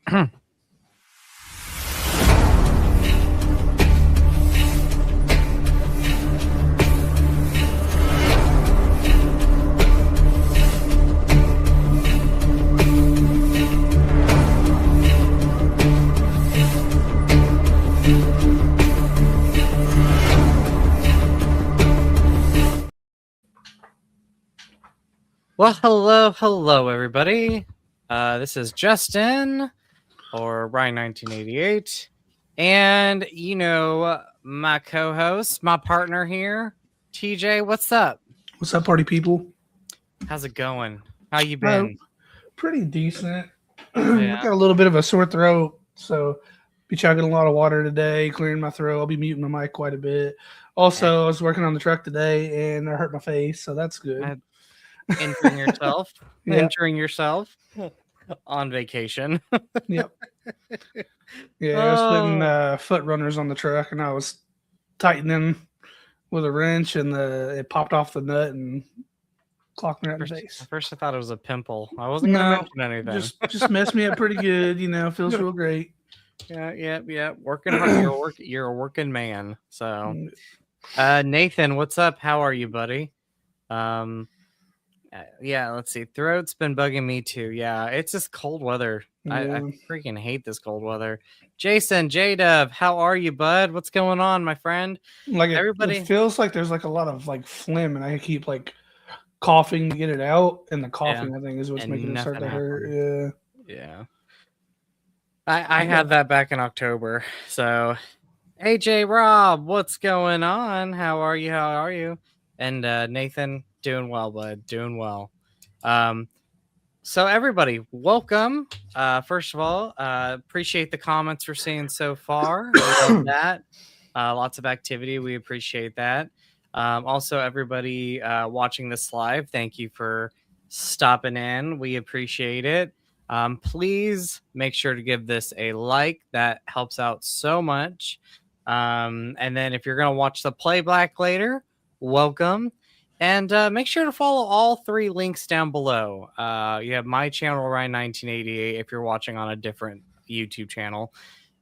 Well, hello, everybody. This is Justin, or Ryan1988, and my co-host, my partner here, TJ. What's up? What's up, party people? How's it going? How you been? Pretty decent. I got a little bit of a sore throat, so be chugging a lot of water today, clearing my throat. I'll be muting my mic quite a bit. Also, I was working on the truck today, and I hurt my face, so that's good. Injuring yourself. Injuring yourself on vacation. Yep. Yeah, I was putting foot runners on the truck, and I was tightening with a wrench, and it popped off the nut and clocked me right in the face. At first, I thought it was a pimple. I wasn't going to mention anything. Just messed me up pretty good. Feels real great. Yeah. Working hard. You're a working man. So, Nathan, what's up? How are you, buddy? Yeah, let's see. Throat's been bugging me too. Yeah, it's just cold weather. I freaking hate this cold weather. Jason, J-Dub, how are you, bud? What's going on, my friend? Everybody, it feels like there's a lot of phlegm, and I keep coughing to get it out, and the coughing I think is what's making it start to hurt. Yeah. I had that back in October. So, AJ Rob, what's going on? How are you? And Nathan, doing well, bud. Doing well. So everybody, welcome. First of all, appreciate the comments we're seeing so far. Love that. Lots of activity. We appreciate that. Also, everybody watching this live, thank you for stopping in. We appreciate it. Please make sure to give this a like. That helps out so much. And then if you're going to watch the playback later, welcome. And make sure to follow all three links down below. You have my channel, Ryan1988, if you're watching on a different YouTube channel.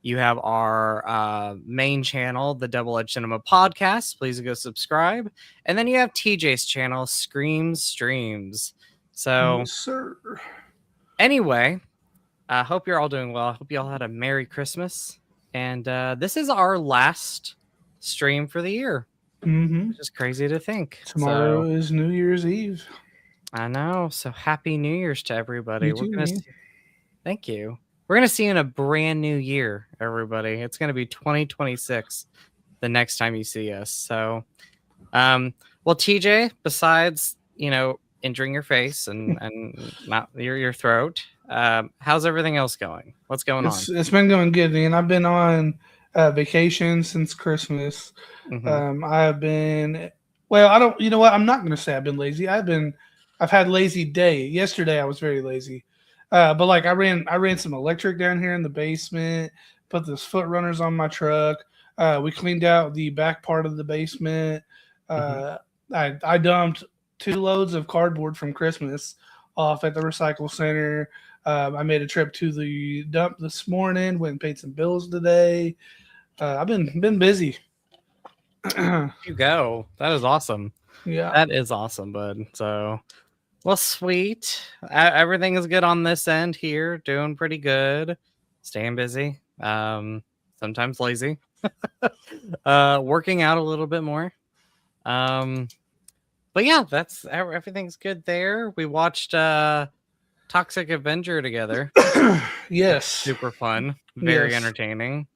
You have our main channel, the Double Edge Cinema Podcast. Please go subscribe. And then you have TJ's channel, Scream Streams. So, yes, sir. Anyway, I hope you're all doing well. I hope you all had a Merry Christmas. And this is our last stream for the year. Which is crazy to think. Tomorrow is New Year's Eve. I know. So happy New Year's to everybody. Thank you. We're going to see you in a brand new year, everybody. It's going to be 2026 the next time you see us. So, well, TJ, besides, injuring your face and not your throat, how's everything else going? What's going on? It's been going good, man. I've been on vacation since Christmas. I've been, I'm not going to say I've been lazy. I've had lazy day. Yesterday I was very lazy. But I ran some electric down here in the basement, put those foot runners on my truck. We cleaned out the back part of the basement. I dumped 2 loads of cardboard from Christmas off at the recycle center. I made a trip to the dump this morning, went and paid some bills today. I've been busy. You go. That is awesome. Yeah. That is awesome, bud. So, well, sweet. Everything is good on this end here. Doing pretty good. Staying busy. Sometimes lazy. Working out a little bit more. But yeah, everything's good there. We watched Toxic Avenger together. Yes. Super fun. Very entertaining.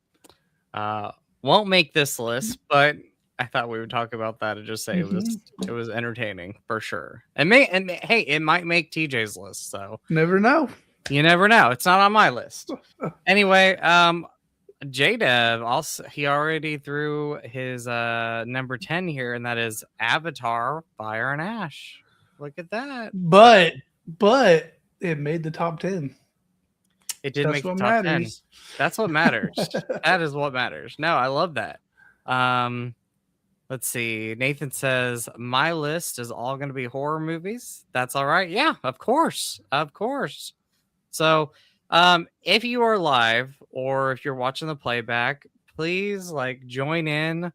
Won't make this list, but I thought we would talk about that and just say it was entertaining for sure. And hey, it might make TJ's list. So never know. You never know. It's not on my list. Anyway, J-Dev also, he already threw his number 10 here, and that is Avatar: Fire and Ash. Look at that. But it made the top 10. It did make the top 10. That's what matters. That is what matters. No, I love that. Let's see. Nathan says, my list is all going to be horror movies. That's all right. Yeah, of course. Of course. So If you are live or if you're watching the playback, please like join in,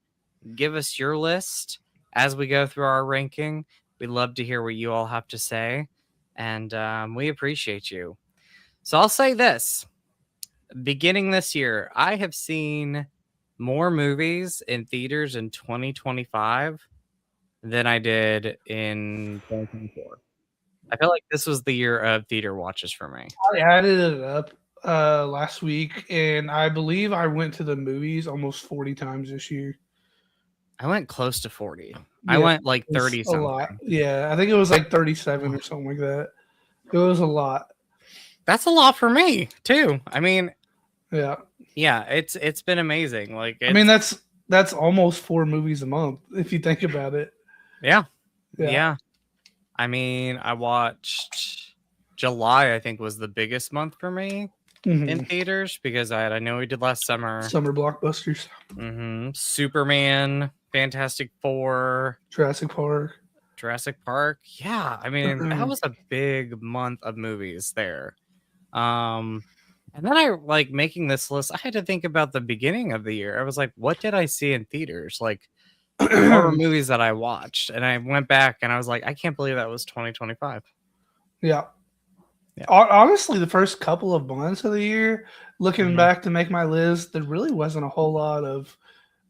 give us your list as we go through our ranking. We'd love to hear what you all have to say, and we appreciate you. So I'll say this: beginning this year, I have seen more movies in theaters in 2025 than I did in 2024. I feel like this was the year of theater watches for me. I added it up last week, and I believe I went to the movies almost 40 times this year. I went close to 40. Yeah, I went like it was 30 a something. lot. Yeah, I think it was like 37 or something like that. It was a lot. That's a lot for me too. I mean, Yeah, it's been amazing. Like, I mean that's almost 4 movies a month if you think about it. Yeah. I mean, I watched July. I think was the biggest month for me in theaters because I know we did last summer. Summer blockbusters. Superman, Fantastic Four, Jurassic Park. Yeah, I mean that was a big month of movies there. And then I like making this list. I had to think about the beginning of the year. I was like, what did I see in theaters? Like, what were movies that I watched? And I went back and I was like, I can't believe that was 2025. Yeah. Honestly, the first couple of months of the year, looking back to make my list, there really wasn't a whole lot of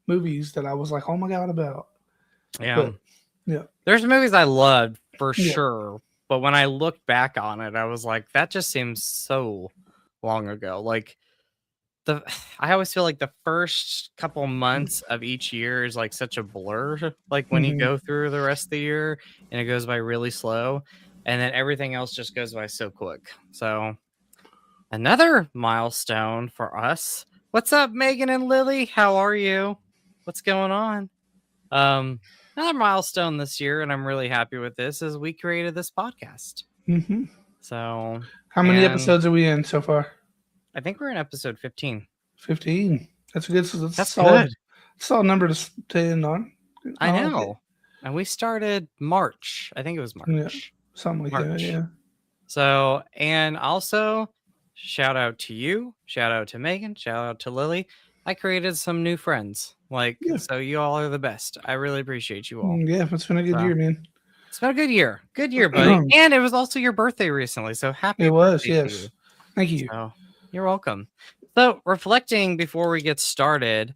movies that I was like, oh my God, about. Yeah. There's movies I loved for sure. But when I look back on it, I was like, that just seems so long ago. Like I always feel like the first couple months of each year is like such a blur. Like when you go through the rest of the year and it goes by really slow, and then everything else just goes by so quick. So another milestone for us. What's up, Megan and Lily? How are you? What's going on? Another milestone this year, and I'm really happy with this, is we created this podcast. So how many episodes are we in so far? I think we're in episode 15. 15. That's a good. That's solid. Solid number to end on. I know. And we started March. I think it was March. Yeah, something like that. Yeah. So, and also, shout out to you. Shout out to Megan. Shout out to Lily. I created some new friends. So you all are the best. I really appreciate you all. Yeah, it's been a good year, man. It's been a good year. Good year, buddy. And it was also your birthday recently. So happy birthday to you. Thank you. So, you're welcome. So, reflecting before we get started,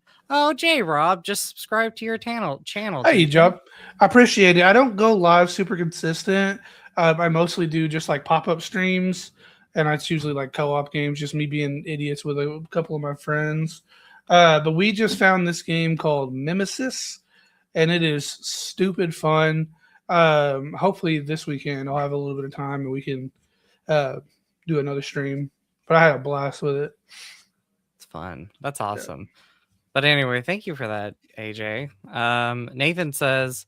J Rob, just subscribe to your channel. Hey, Job. I appreciate it. I don't go live super consistent. I mostly do just like pop-up streams, and it's usually like co-op games, just me being idiots with a couple of my friends. But we just found this game called Mimesis, and it is stupid fun. Hopefully this weekend I'll have a little bit of time and we can do another stream. But I had a blast with it. It's fun. That's awesome. Yeah. But anyway, thank you for that, AJ. Nathan says,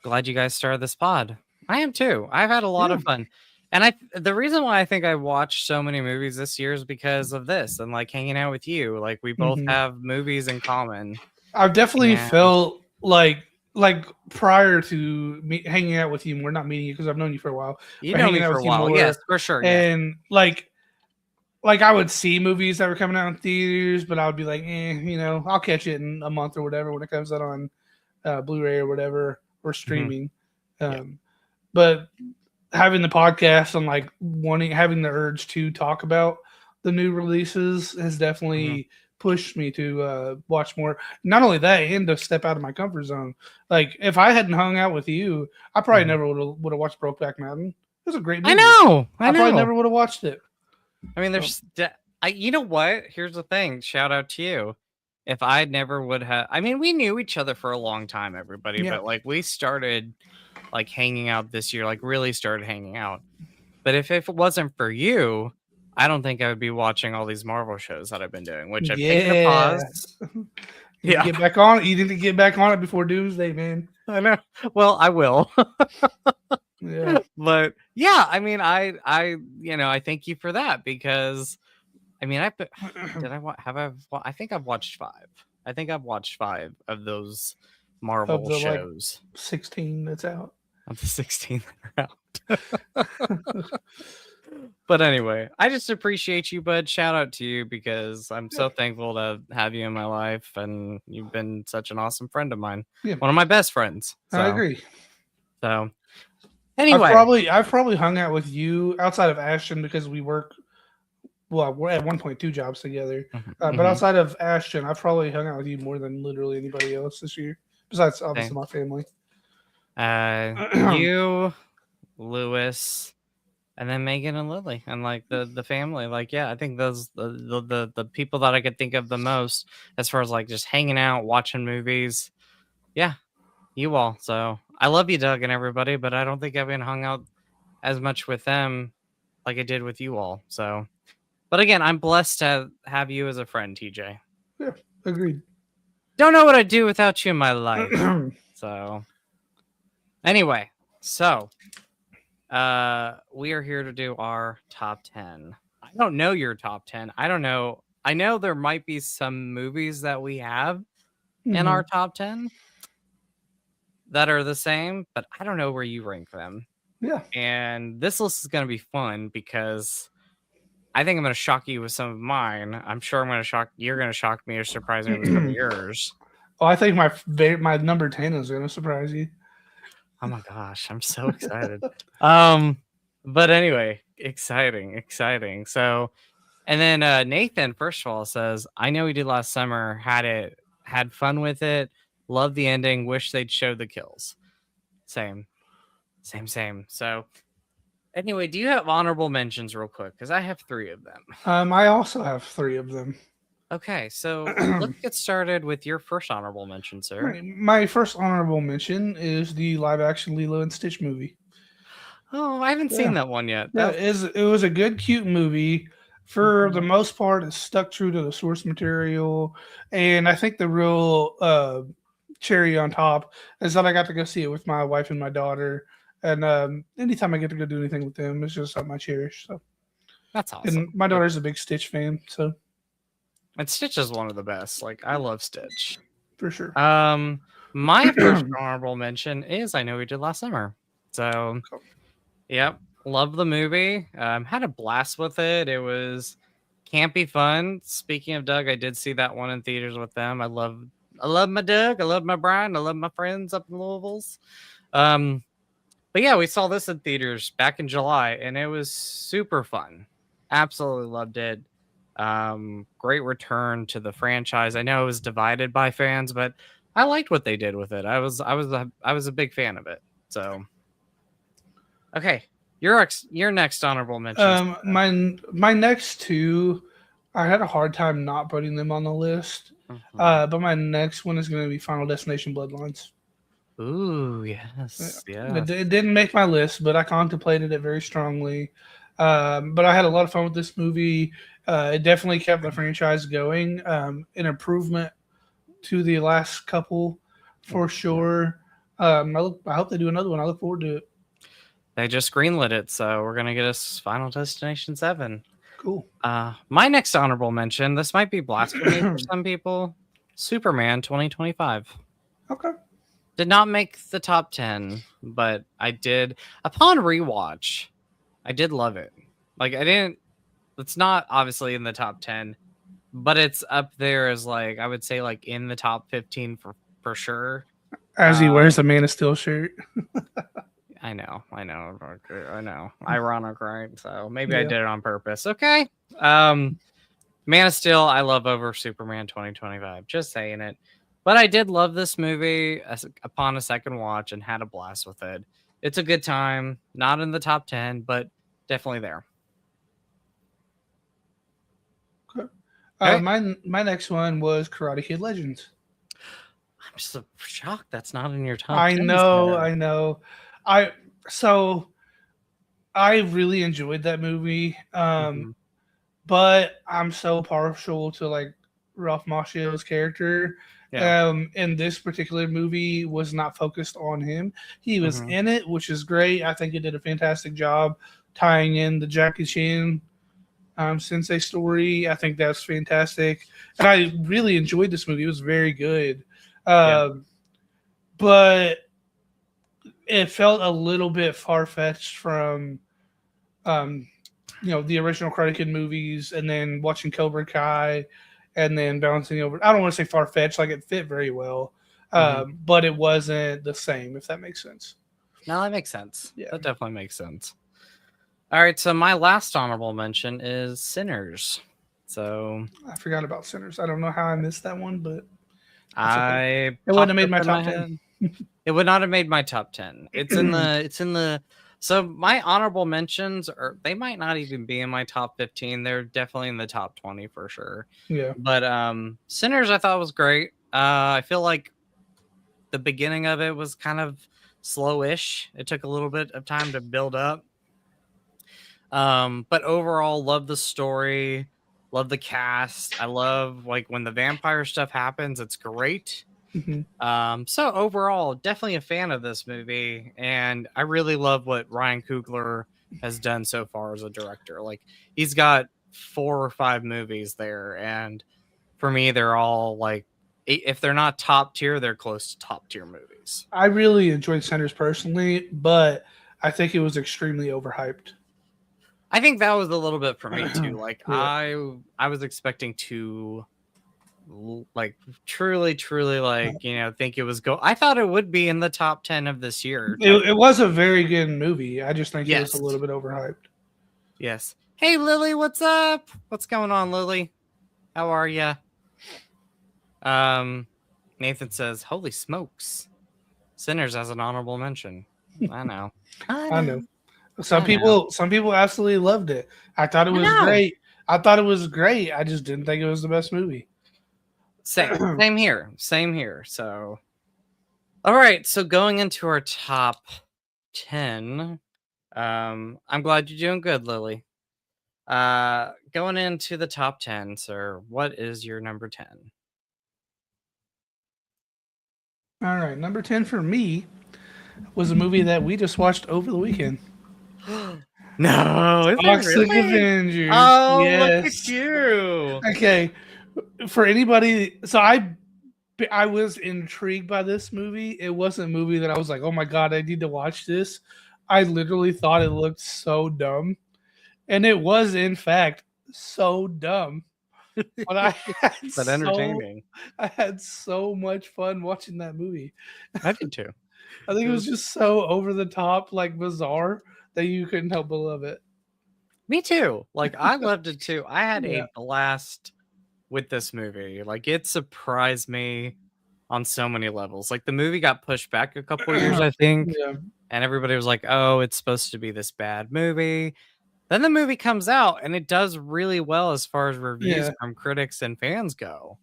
glad you guys started this pod. I am too. I've had a lot of fun. And the reason why I think I watched so many movies this year is because of this and like hanging out with you. Like we both have movies in common. I've definitely felt like prior to me hanging out with you, we're not meeting you because I've known you for a while. You know me for a while, yes, for sure. And like I would see movies that were coming out in theaters, but I would be like, I'll catch it in a month or whatever when it comes out on Blu-ray or whatever or streaming. But having the podcast and like having the urge to talk about the new releases has definitely pushed me to watch more. Not only that, and to step out of my comfort zone. Like if I hadn't hung out with you, I probably never would have watched Brokeback Mountain. It was a great movie. I know. I probably never would have watched it. I mean, you know what? Here's the thing. Shout out to you. If I never would have, I mean, we knew each other for a long time, everybody, but like we started like hanging out this year, like really started hanging out. But if it wasn't for you, I don't think I would be watching all these Marvel shows that I've been doing, which I've taken a pause. Get back on it. You need to get back on it before Doomsday, man. I know. Well, I will. Yeah. But yeah, I mean, I thank you for that because I mean, I think I've watched 5. I think I've watched 5 of those Marvel shows. Like 16 that's out. Of the 16 that are out. But anyway, I just appreciate you, bud. Shout out to you because I'm so thankful to have you in my life, and you've been such an awesome friend of mine. Yeah, One of my best friends. I agree. So anyway, I've probably hung out with you outside of Ashton because we work. Well, we're at 1.2 jobs together. But outside of Ashton, I've probably hung out with you more than literally anybody else this year, besides obviously my family. You, Lewis, and then Megan and Lily, and like the family. Like, yeah, I think those the people that I could think of the most as far as like just hanging out, watching movies. Yeah, you all. So I love you, Doug, and everybody, but I don't think I've been hung out as much with them like I did with you all. So, but again, I'm blessed to have you as a friend, TJ. Yeah, agreed. Don't know what I'd do without you in my life. So, anyway, so we are here to do our top 10. I don't know your top 10. I don't know. I know there might be some movies that we have in our top 10 that are the same, but I don't know where you rank them. Yeah. And this list is going to be fun because I think I'm going to shock you with some of mine. I'm sure you're going to shock me or surprise me with some of yours. Oh, I think my number 10 is going to surprise you. Oh my gosh, I'm so excited. But anyway, exciting. So, and then Nathan, first of all, says, I know we did last summer, had fun with it, loved the ending, wish they'd show the kills. Same. So anyway, do you have honorable mentions real quick? Because I have 3 of them. I also have 3 of them. Okay, so let's get started with your first honorable mention, sir. Right. My first honorable mention is the live action Lilo and Stitch movie. Oh, I haven't seen that one yet. Yeah, it was a good, cute movie. For the most part, it stuck true to the source material. And I think the real cherry on top is that I got to go see it with my wife and my daughter. And anytime I get to go do anything with them, it's just something I cherish. So that's awesome. And my daughter's a big Stitch fan, so. And Stitch is one of the best. Like, I love Stitch. For sure. My first honorable mention is I Know We Did Last Summer. So, yep. Love the movie. Had a blast with it. It was campy fun. Speaking of Doug, I did see that one in theaters with them. I love my Doug. I love my Brian. I love my friends up in Louisville's. But yeah, we saw this in theaters back in July, and it was super fun. Absolutely loved it. Great return to the franchise. I know it was divided by fans, but I liked what they did with it. I was a big fan of it. So, okay, your next honorable mention. My next 2, I had a hard time not putting them on the list. But my next one is going to be Final Destination Bloodlines. Ooh, yes. It didn't make my list, but I contemplated it very strongly. But I had a lot of fun with this movie. It definitely kept the franchise going. An improvement to the last couple, for sure. I hope they do another one. I look forward to it. They just greenlit it, so we're gonna get us Final Destination 7. Cool. My next honorable mention. This might be blasphemy for some people. Superman 2025. Okay. Did not make the top 10, but I did. Upon rewatch, I did love it. Like, I didn't. It's not obviously in the top 10, but it's up there as, like, I would say, like, in the top 15 for sure. As he wears a Man of Steel shirt. I know. Ironic, right? So maybe I did it on purpose. Okay. Man of Steel, I love over Superman 2025. Just saying it. But I did love this movie upon a second watch and had a blast with it. It's a good time. Not in the top 10, but definitely there. Okay. My next one was Karate Kid Legends. I'm just shocked that's not in your top 10. I know. I really enjoyed that movie. But I'm so partial to like Ralph Macchio's character. And this particular movie was not focused on him. He was in it, which is great. I think he did a fantastic job tying in the Jackie Chan Sensei story. I think that's fantastic. And I really enjoyed this movie. It was very good. But it felt a little bit far-fetched from the original Karate Kid movies, and then watching Cobra Kai, and then bouncing over. I don't want to say far fetched, like it fit very well, but it wasn't the same, if that makes sense. No, that makes sense. Yeah. That definitely makes sense. All right, so my last honorable mention is Sinners. So I forgot about Sinners. I don't know how I missed that one, but it wouldn't have made my top 10. It would not have made my top 10. It's in the so my honorable mentions they might not even be in my top 15. They're definitely in the top 20 for sure. Yeah. But Sinners I thought was great. I feel like the beginning of it was kind of slowish. It took a little bit of time to build up. But overall, love the story, love the cast. I love like when the vampire stuff happens, it's great. So overall, definitely a fan of this movie, and I really love what Ryan Coogler has done so far as a director. Like he's got 4 or 5 movies there, and for me, they're all like, if they're not top tier, they're close to top tier movies. I really enjoyed Sinners personally, but I think it was extremely overhyped. I think that was a little bit for me too. Like Yeah. I was expecting to like truly like think it was I thought it would be in the top 10 of this year. It was a very good movie. I just think it was Yes. a little bit overhyped. Yes. Hey Lily, what's up? What's going on, Lily? How are ya? Nathan says, "Holy smokes, Sinners as an honorable mention." I know. I know. Some people absolutely loved it. I thought it was great. I just didn't think it was the best movie. Same here. So, all right. So going into our top 10, I'm glad you're doing good, Lily. Going into the top 10, sir, what is your number 10? All right, number 10 for me was a movie that we just watched over the weekend. No, Toxic Avengers. Oh, yes. Look at you. Okay, for anybody, so I was intrigued by this movie. It wasn't a movie that I was like, oh my god, I need to watch this. I literally thought it looked so dumb, and it was in fact so dumb. But I had entertaining. I had so much fun watching that movie. I did too. I think it was just so over the top, like bizarre, that you couldn't help but love it. Me too. Like I loved it too. I had a blast with this movie. Like it surprised me on so many levels. Like the movie got pushed back a couple of years, I think. Yeah. And everybody was like, "Oh, it's supposed to be this bad movie." Then the movie comes out and it does really well as far as reviews from critics and fans go.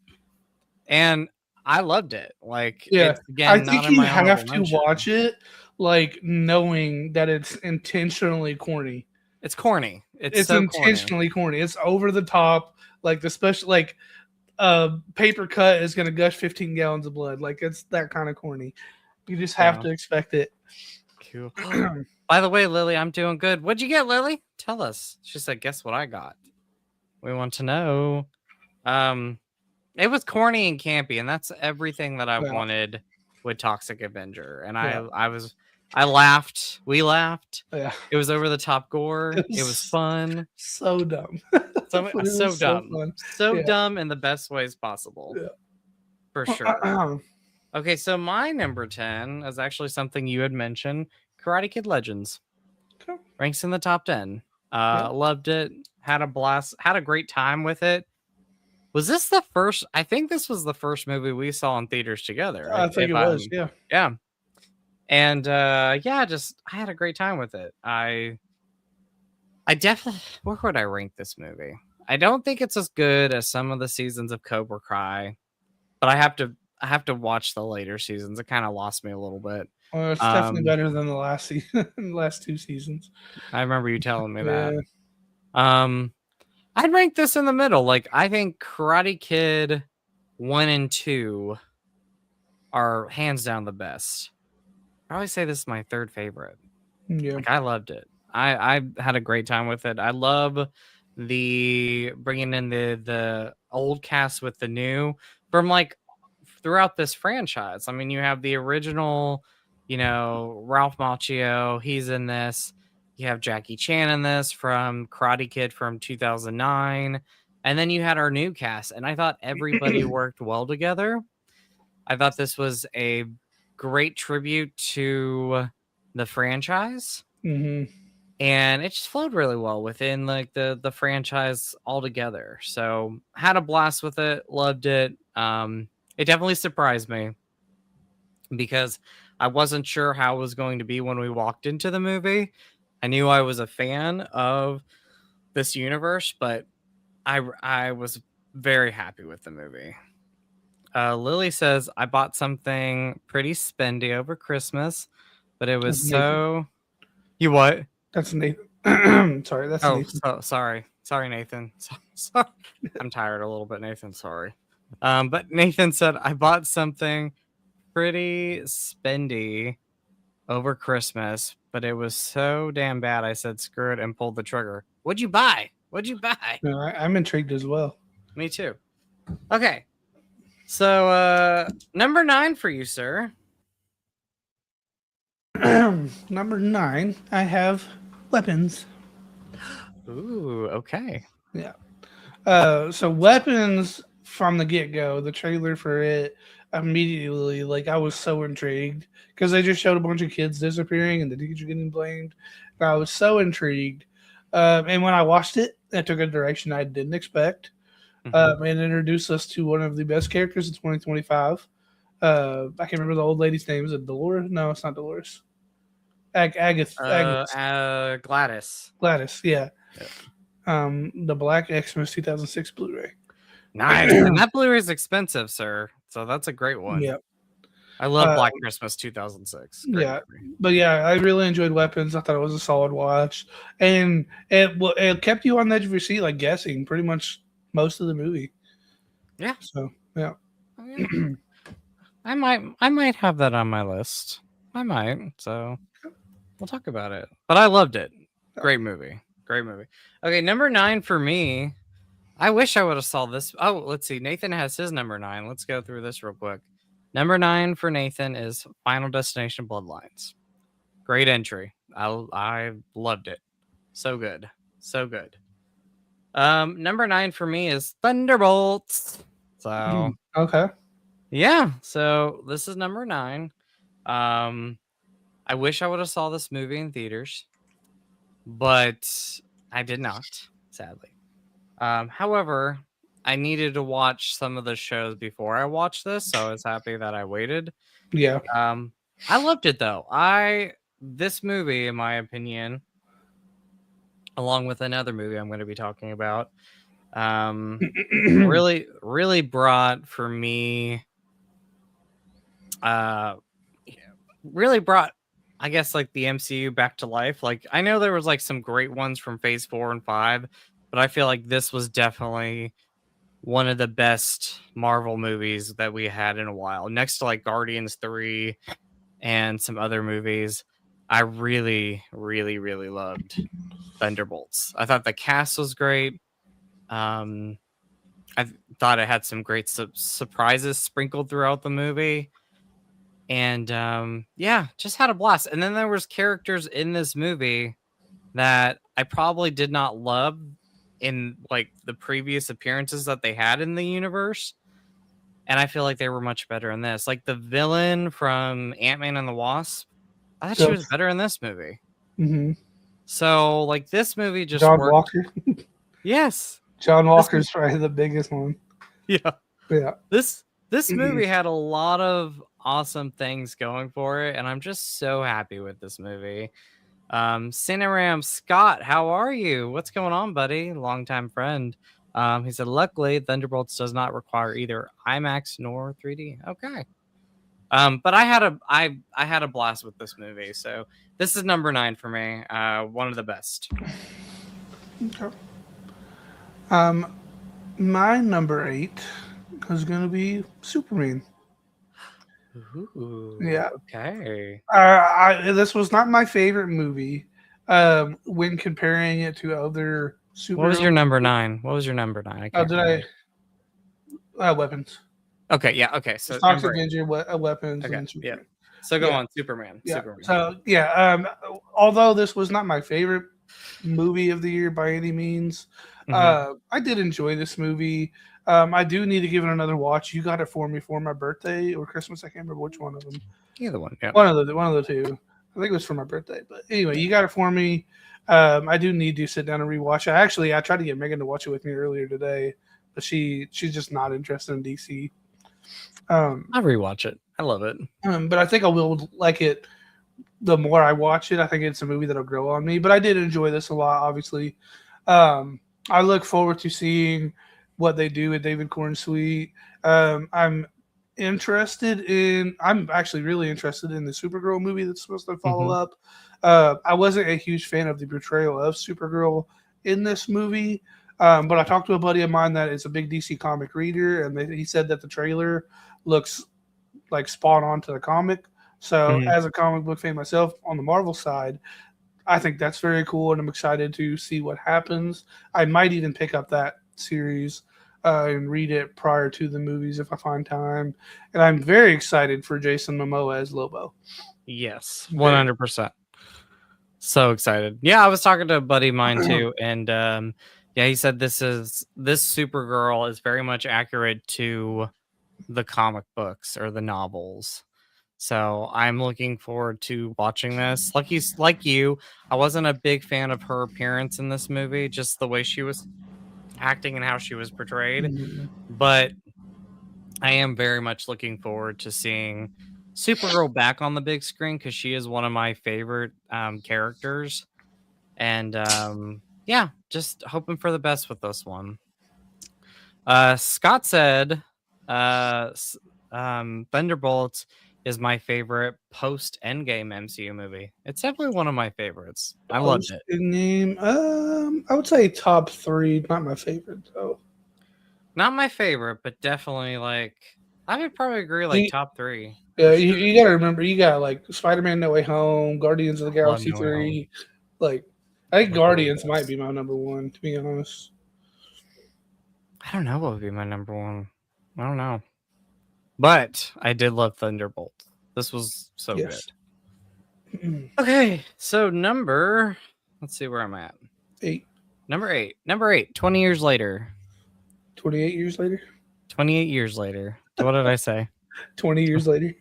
And I loved it. Like, it's, again, I think you have to watch it like knowing that it's intentionally corny. It's corny. It's so intentionally corny. It's over the top. Like the special, like paper cut is going to gush 15 gallons of blood. Like it's that kind of corny. You just have to expect it. Cool. By the way, Lily, I'm doing good. What'd you get, Lily? Tell us. She said, "Guess what I got." We want to know. It was corny and campy, and that's everything that I wanted with Toxic Avenger. And I laughed. We laughed. Yeah. It was over the top gore. It was fun. So dumb. So dumb. So dumb in the best ways possible. Yeah. For sure. Okay, so my number 10 is actually something you had mentioned. Karate Kid Legends. Okay. Ranks in the top 10. Loved it. Had a blast. Had a great time with it. Was this the first? I think this was the first movie we saw in theaters together. I think it was. Yeah. Yeah. And I had a great time with it. I definitely. Where would I rank this movie? I don't think it's as good as some of the seasons of Cobra Kai, but I have to watch the later seasons. It kind of lost me a little bit. Well, it's definitely better than the last season, last 2 seasons. I remember you telling me that. I'd rank this in the middle. Like I think Karate Kid 1 and 2 are hands down the best. I always say this is my third favorite. Yeah, like I loved it. I had a great time with it. I love the bringing in the old cast with the new from like throughout this franchise. I mean, you have the original, Ralph Macchio. He's in this. You have Jackie Chan in this from Karate Kid from 2009. And then you had our new cast, and I thought everybody worked well together. I thought this was a great tribute to the franchise. Mm-hmm. And it just flowed really well within like the franchise altogether. So had a blast with it, loved it. It definitely surprised me because I wasn't sure how it was going to be when we walked into the movie. I knew I was a fan of this universe, but I was very happy with the movie. Lily says, I bought something pretty spendy over Christmas, but it was That's Nathan. so. You what? That's Nathan. Sorry, that's Oh, Nathan. sorry. Sorry, Nathan. Sorry. I'm tired a little bit, Nathan. Sorry. But Nathan said, I bought something pretty spendy over Christmas, but it was so damn bad. I said, screw it and pulled the trigger. What'd you buy? What'd you buy? No, I'm intrigued as well. Me too. Okay. So, number 9 for you, sir. Number 9, I have Weapons. Ooh, okay. Yeah. So Weapons from the get-go, the trailer for it, immediately, like, I was so intrigued because they just showed a bunch of kids disappearing and the teacher getting blamed. And I was so intrigued. And when I watched it, it took a direction I didn't expect. And introduced us to one of the best characters in 2025. I can't remember the old lady's name. Is it Dolores? No, it's not Dolores. Agnes. Gladys. Gladys, yeah. The Black Xmas 2006 Blu-ray. Nice. And that Blu-ray is expensive, sir. So that's a great one. Yeah. I love Black Christmas 2006. Great Yeah. movie. But yeah, I really enjoyed Weapons. I thought it was a solid watch. And it kept you on the edge of your seat, like guessing pretty much most of the movie. Yeah. So, yeah. Oh, yeah. I might have that on my list. I might. So we'll talk about it. But I loved it. Great movie. Great movie. Okay, number 9 for me. I wish I would have saw this. Oh, let's see. Nathan has his number 9. Let's go through this real quick. Number 9 for Nathan is Final Destination Bloodlines. Great entry. I loved it. So good. So good. Number 9 for me is Thunderbolts. So okay. Yeah, so this is number 9. I wish I would have saw this movie in theaters, but I did not, sadly. However, I needed to watch some of the shows before I watched this, so I was happy that I waited. Yeah. I loved it though. This movie, in my opinion, along with another movie I'm going to be talking about, really brought for me. Really brought, I guess, like the MCU back to life. Like, I know there was like some great ones from Phase 4 and 5, but I feel like this was definitely one of the best Marvel movies that we had in a while. Next to like Guardians 3 and some other movies, I really, really, really loved Thunderbolts. I thought the cast was great. I thought it had some great surprises sprinkled throughout the movie. And yeah, just had a blast. And then there was characters in this movie that I probably did not love in like the previous appearances that they had in the universe. And I feel like they were much better in this. Like the villain from Ant-Man and the Wasp, I thought she was better in this movie. Mm-hmm. So like this movie just John worked. Walker. Yes. John Walker's probably the biggest one. Yeah. Yeah. This movie had a lot of awesome things going for it, and I'm just so happy with this movie. Cineram Scott, how are you? What's going on, buddy? Longtime friend. He said, luckily, Thunderbolts does not require either IMAX nor 3D. Okay. But I had a blast with this movie, so this is number 9 for me. One of the best. Okay. My number 8 is gonna be Superman. Ooh, yeah. Okay. This was not my favorite movie. When comparing it to other superheroes. What was your number 9? What was your number 9? Weapons. Okay, yeah, okay. So Toxic Avenger, Weapons. Okay, and yeah. So go Yeah, on, Superman. yeah. Superman. So yeah, although this was not my favorite movie of the year by any means, Mm-hmm. I did enjoy this movie. I do need to give it another watch. You got it for me for my birthday or Christmas. I can't remember which one of them. Either one. Yeah. One of the two. I think it was for my birthday. But anyway, you got it for me. I do need to sit down and rewatch it. I tried to get Megan to watch it with me earlier today, but she's just not interested in DC. I'll rewatch it. I love it. But I think I will like it the more I watch it. I think it's a movie that'll grow on me. But I did enjoy this a lot, obviously. I look forward to seeing what they do with David Corn Sweet. I'm I'm actually really interested in the Supergirl movie that's supposed to follow Mm-hmm. up. I wasn't a huge fan of the portrayal of Supergirl in this movie, but I talked to a buddy of mine that is a big DC comic reader, and he said that the trailer looks like spot on to the comic. So, Mm-hmm. as a comic book fan myself on the Marvel side, I think that's very cool, and I'm excited to see what happens. I might even pick up that series and read it prior to the movies if I find time. And I'm very excited for Jason Momoa as Lobo. Yes, Very. 100%. So excited. Yeah, I was talking to a buddy of mine too, and yeah, he said this Supergirl is very much accurate to the comic books or the novels. So I'm looking forward to watching this. Like you, I wasn't a big fan of her appearance in this movie, just the way she was acting and how she was portrayed. Mhm. But I am very much looking forward to seeing Supergirl back on the big screen because she is one of my favorite characters. And yeah, just hoping for the best with this one. Scott said Thunderbolts is my favorite post Endgame MCU movie. It's definitely one of my favorites. I loved it. Name, I would say top three. Not my favorite though. Not my favorite, but definitely like I would probably agree like top three Yeah, for sure. you got to remember, you got like Spider-Man: No Way Home, Guardians of the Love Galaxy No Way Home. 3. Like, I think Literally Guardians might best. be my number one, to be honest. I don't know what would be my number one. I don't know. But I did love Thunderbolt. This was so Yes. good. Okay, so let's see where I'm at. 8. Number eight, 20 years later. 28 years later? 28 years later. What did I say? 20 years later.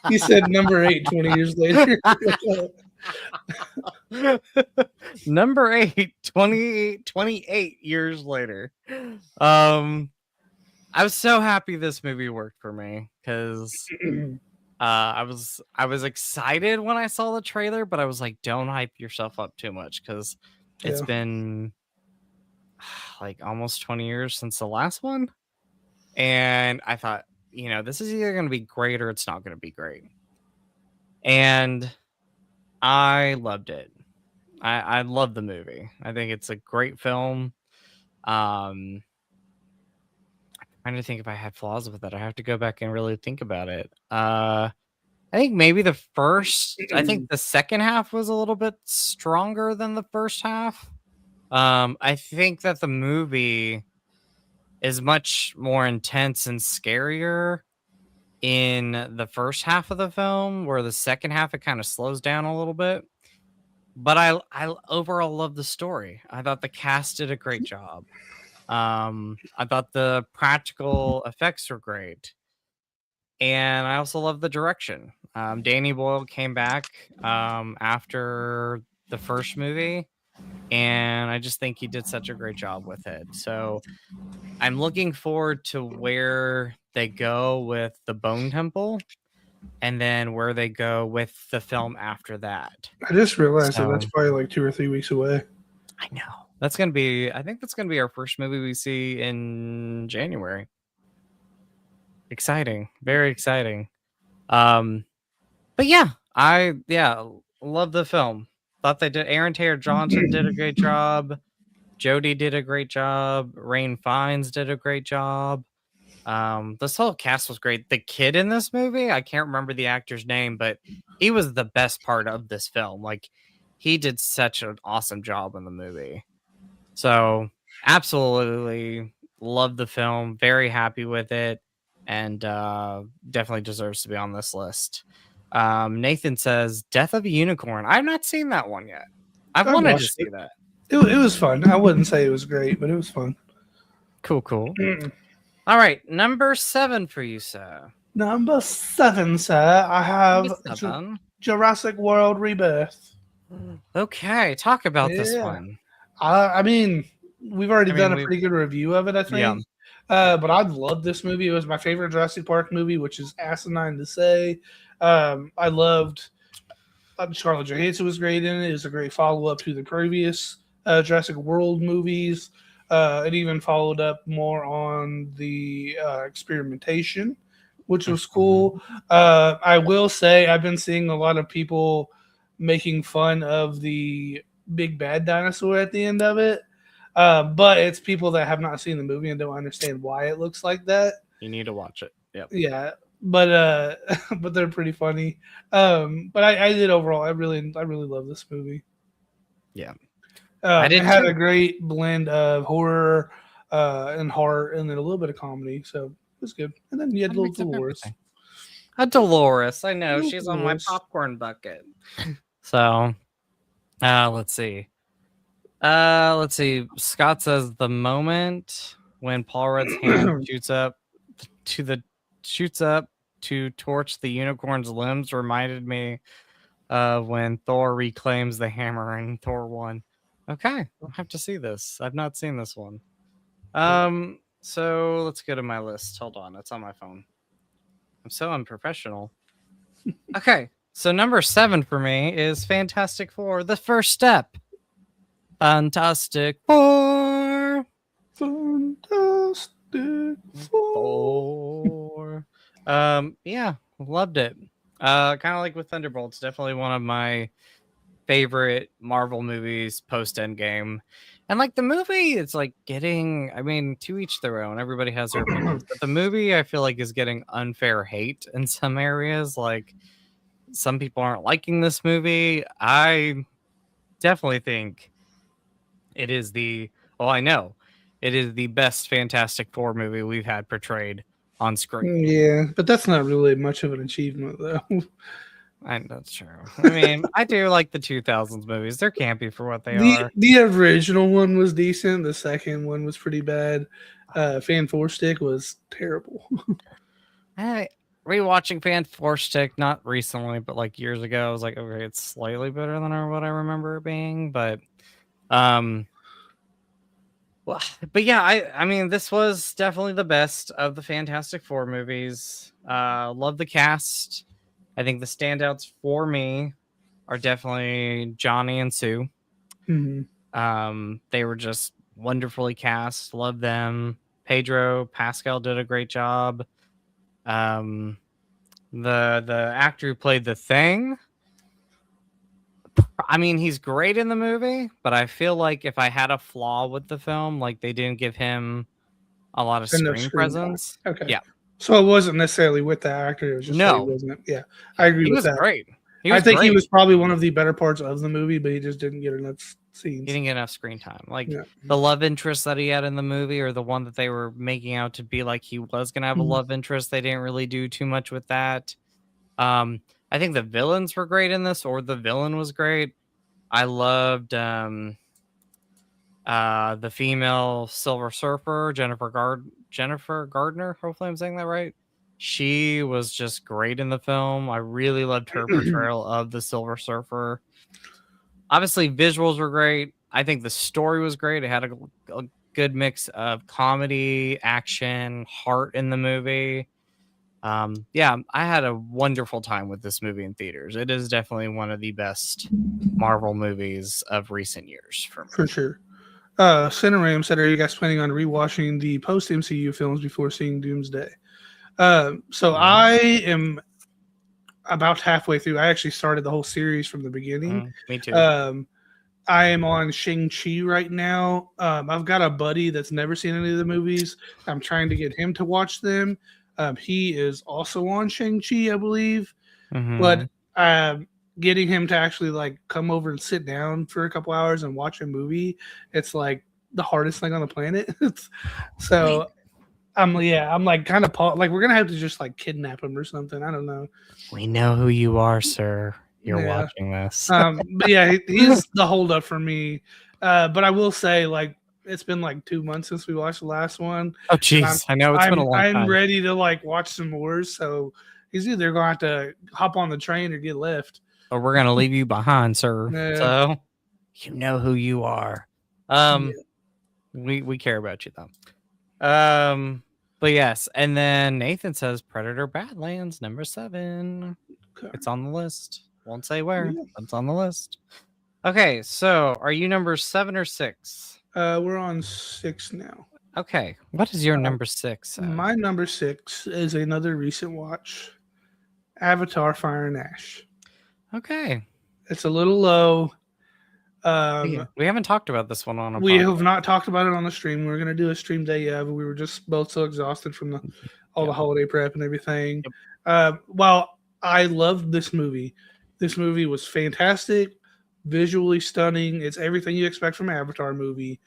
He said number 8, 20 years later. Number 8, 28 years later. I was so happy this movie worked for me because I was excited when I saw the trailer, but I was like, don't hype yourself up too much because it's been like almost 20 years since the last one. And I thought, this is either going to be great or it's not going to be great. And I loved it. I love the movie. I think it's a great film. I'm trying to think if I had flaws with it. I have to go back and really think about it. I think maybe the second half was a little bit stronger than the first half. I think that the movie is much more intense and scarier in the first half of the film, where the second half it kind of slows down a little bit. But I overall love the story. I thought the cast did a great job. I thought the practical effects were great. And I also love the direction. Danny Boyle came back after the first movie, and I just think he did such a great job with it. So I'm looking forward to where they go with the Bone Temple and then where they go with the film after that. I just realized that that's probably like 2 or 3 weeks away. I know. I think that's going to be our first movie we see in January. Exciting. Very exciting. But yeah, I love the film. Thought they did. Aaron Taylor Johnson did a great job. Jodie did a great job. Rain Fiennes did a great job. This whole cast was great. The kid in this movie, I can't remember the actor's name, but he was the best part of this film. Like, he did such an awesome job in the movie. So absolutely love the film. Very happy with it, and definitely deserves to be on this list. Nathan says Death of a Unicorn. I've not seen that one yet. I've I wanted to watched see it. that. It was fun. I wouldn't say it was great, but it was fun. Cool. All right, number 7 for you, sir. Number 7, sir. I have Jurassic World Rebirth. Okay, talk about this one. I mean, we've already done a pretty good review of it, I think. But I loved this movie. It was my favorite Jurassic Park movie, which is asinine to say. I loved Scarlett Johansson was great in it. It was a great follow-up to the previous Jurassic World movies. It even followed up more on the experimentation, which was cool. I will say I've been seeing a lot of people making fun of the big bad dinosaur at the end of it. But it's people that have not seen the movie and don't understand why it looks like that. You need to watch it. Yep. Yeah, but but they're pretty funny. But I did overall. I really love this movie. Yeah, it had a great blend of horror and heart, and then a little bit of comedy. So it was good. And then you had little Dolores. A Dolores, I know she's on my popcorn bucket. So, let's see. Scott says the moment when Paul Rudd's hand shoots up to torch the unicorn's limbs reminded me of when Thor reclaims the hammer in Thor 1. Okay, I'll have to see this. I've not seen this one. So let's go to my list. Hold on, it's on my phone. I'm so unprofessional. Okay, so number 7 for me is Fantastic Four: The First Step. Fantastic Four. Yeah, loved it. Kind of like with Thunderbolts, definitely one of my favorite Marvel movies post Endgame. And like the movie, it's like getting, I mean, to each their own. Everybody has their opinions. But the movie, I feel like, is getting unfair hate in some areas. Like some people aren't liking this movie. I definitely think it is it is the best Fantastic Four movie we've had portrayed on screen. Yeah, but that's not really much of an achievement, though. That's true. I mean, I do like the 2000s movies. They're campy for what they are. The original one was decent. The second one was pretty bad. Fan Four Stick was terrible. Rewatching Fan Four Stick, not recently, but like years ago, I was like, okay, it's slightly better than what I remember it being. But yeah, I mean, this was definitely the best of the Fantastic Four movies. Love the cast. I think the standouts for me are definitely Johnny and Sue. Mm-hmm. They were just wonderfully cast. Love them. Pedro Pascal did a great job. The actor who played the Thing, I mean, he's great in the movie, but I feel like if I had a flaw with the film, like they didn't give him a lot of screen presence. Time. Okay. Yeah. So it wasn't necessarily with the actor. It was just he wasn't. Yeah, I agree with that. Great. I think he was probably one of the better parts of the movie, but he just didn't get enough scenes. He didn't get enough screen time. Like the love interest that he had in the movie, or the one that they were making out to be like he was gonna have a love interest, they didn't really do too much with that. I think the villains were great in this, or the villain was great. I loved the female Silver Surfer, Jennifer Gardner. Hopefully I'm saying that right. She was just great in the film. I really loved her portrayal of the Silver Surfer. Obviously, visuals were great. I think the story was great. It had a good mix of comedy, action, heart in the movie. Yeah, I had a wonderful time with this movie in theaters. It is definitely one of the best Marvel movies of recent years for me. For sure. Cineram said, are you guys planning on rewatching the post-MCU films before seeing Doomsday? So I am about halfway through. I actually started the whole series from the beginning. Me too. I am on Shang-Chi right now. I've got a buddy that's never seen any of the movies. I'm trying to get him to watch them. He is also on Shang-Chi, I believe. But getting him to actually like come over and sit down for a couple hours and watch a movie, it's like the hardest thing on the planet. So I'm like kind of like we're gonna have to just like kidnap him or something. I don't know. We know who you are, sir. You're Yeah. watching this. But yeah, he's the holdup for me. But I will say, like, it's been like 2 months since we watched the last one, Oh, and I'm jeez. I know it's been a long I'm time. ready to like watch some more. So he's either going to have to hop on the train or get left. Or we're going to leave you behind, sir. Yeah. So, you know who you are. Yeah. We care about you, though. But yes. And then Nathan says Predator Badlands, number 7. Okay. It's on the list. Won't say where. Yeah. It's on the list. Okay, so are you number 7 or 6? We're on 6 now. Okay, what is your number 6? My number 6 is another recent watch, Avatar: Fire and Ash. Okay, it's a little low. We haven't talked about this one on a We podcast. have not talked about it on the stream. We were going to do a stream day, but we were just both so exhausted from all the holiday prep and everything. While I loved this movie was fantastic, visually stunning. It's everything you expect from an Avatar movie.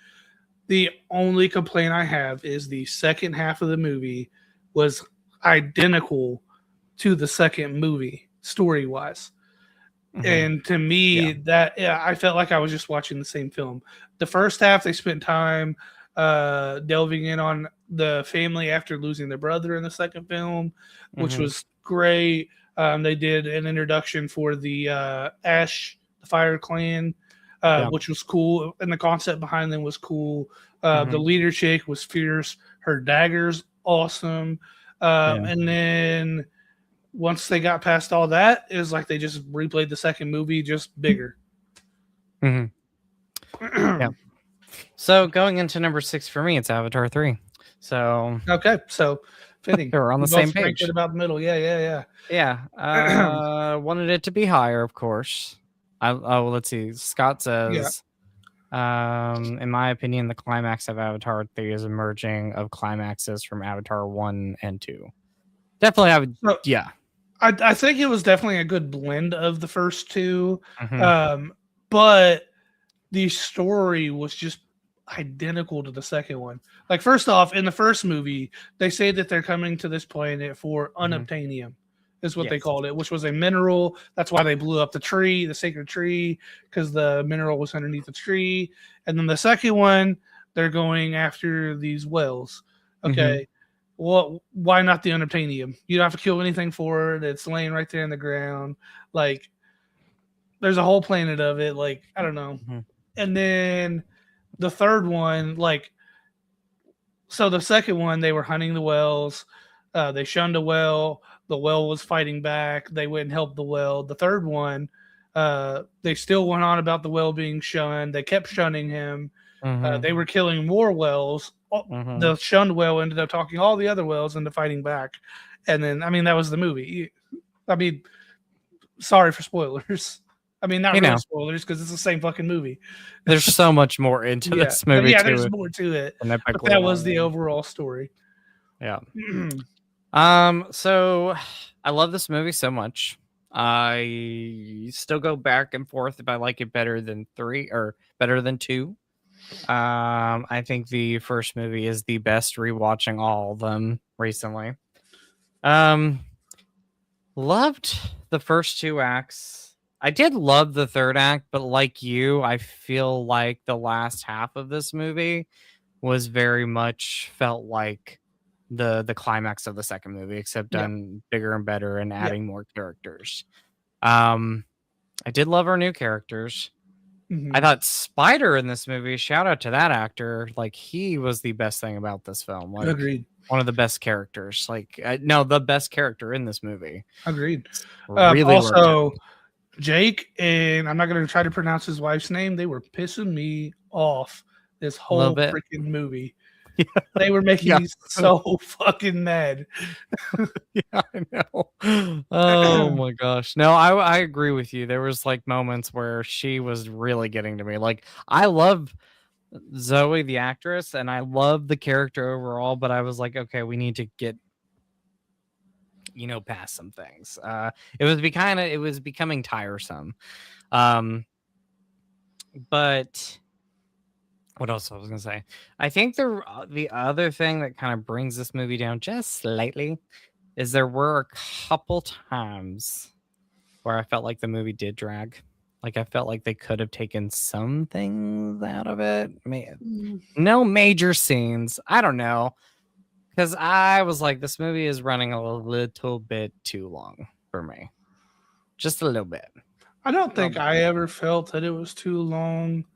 The only complaint I have is the second half of the movie was identical to the second movie, story-wise. And to me, I felt like I was just watching the same film. The first half, they spent time delving in on the family after losing their brother in the second film, which was great. They did an introduction for the Ash, the Fire Clan, which was cool. And the concept behind them was cool. The leader chick was fierce. Her dagger's awesome. And then once they got past all that, it was like they just replayed the second movie, just bigger. Yeah. So going into number 6 for me, it's Avatar 3. So okay, so fitting. We're on the same page. About the middle, yeah. Wanted it to be higher, of course. Let's see. Scott says, in my opinion, the climax of Avatar 3 is emerging of climaxes from Avatar 1 and 2. Definitely, I would. I think it was definitely a good blend of the first two, but the story was just identical to the second one. Like, first off, in the first movie, they say that they're coming to this planet for unobtainium, is what they called it, which was a mineral. That's why they blew up the tree, the sacred tree, because the mineral was underneath the tree. And then the second one, they're going after these wells. Okay. Well, why not the unobtainium? You don't have to kill anything for it. It's laying right there in the ground. Like, there's a whole planet of it. Like, I don't know. And then the third one, like, so the second one, they were hunting the wells. They shunned a well. The well was fighting back. They went and helped the well. The third one, they still went on about the well being shunned. They kept shunning him. They were killing more wells. The shunned well ended up talking all the other wells into fighting back. And then, I mean, that was the movie. I mean, sorry for spoilers. I mean, not real spoilers, because it's the same fucking movie. There's so much more into this movie. There's more to it. But that was the overall story. Yeah. So I love this movie so much. I still go back and forth if I like it better than 3 or better than 2. I think the first movie is the best rewatching all of them recently. Loved the first 2 acts. I did love the third act, but like you, I feel like the last half of this movie was very much felt like the climax of the second movie, except done bigger and better and adding more characters. I did love our new characters. I thought Spider in this movie, shout out to that actor, like, he was the best thing about this film. Like, agreed. One of the best characters. Like, no, the best character in this movie. Agreed. Really also, Jake, and I'm not going to try to pronounce his wife's name, they were pissing me off this whole freaking movie. They were making me so fucking mad. I know. Oh my gosh. No, I agree with you. There was like moments where she was really getting to me. Like, I love Zoe, the actress, and I love the character overall, but I was like, okay, we need to get past some things. It was becoming tiresome. But What else I was gonna say? I think the other thing that kind of brings this movie down just slightly is there were a couple times where I felt like the movie did drag. Like I felt like they could have taken some things out of it. No major scenes. I don't know. Because I was like, this movie is running a little bit too long for me. Just a little bit. I don't think I ever felt that it was too long.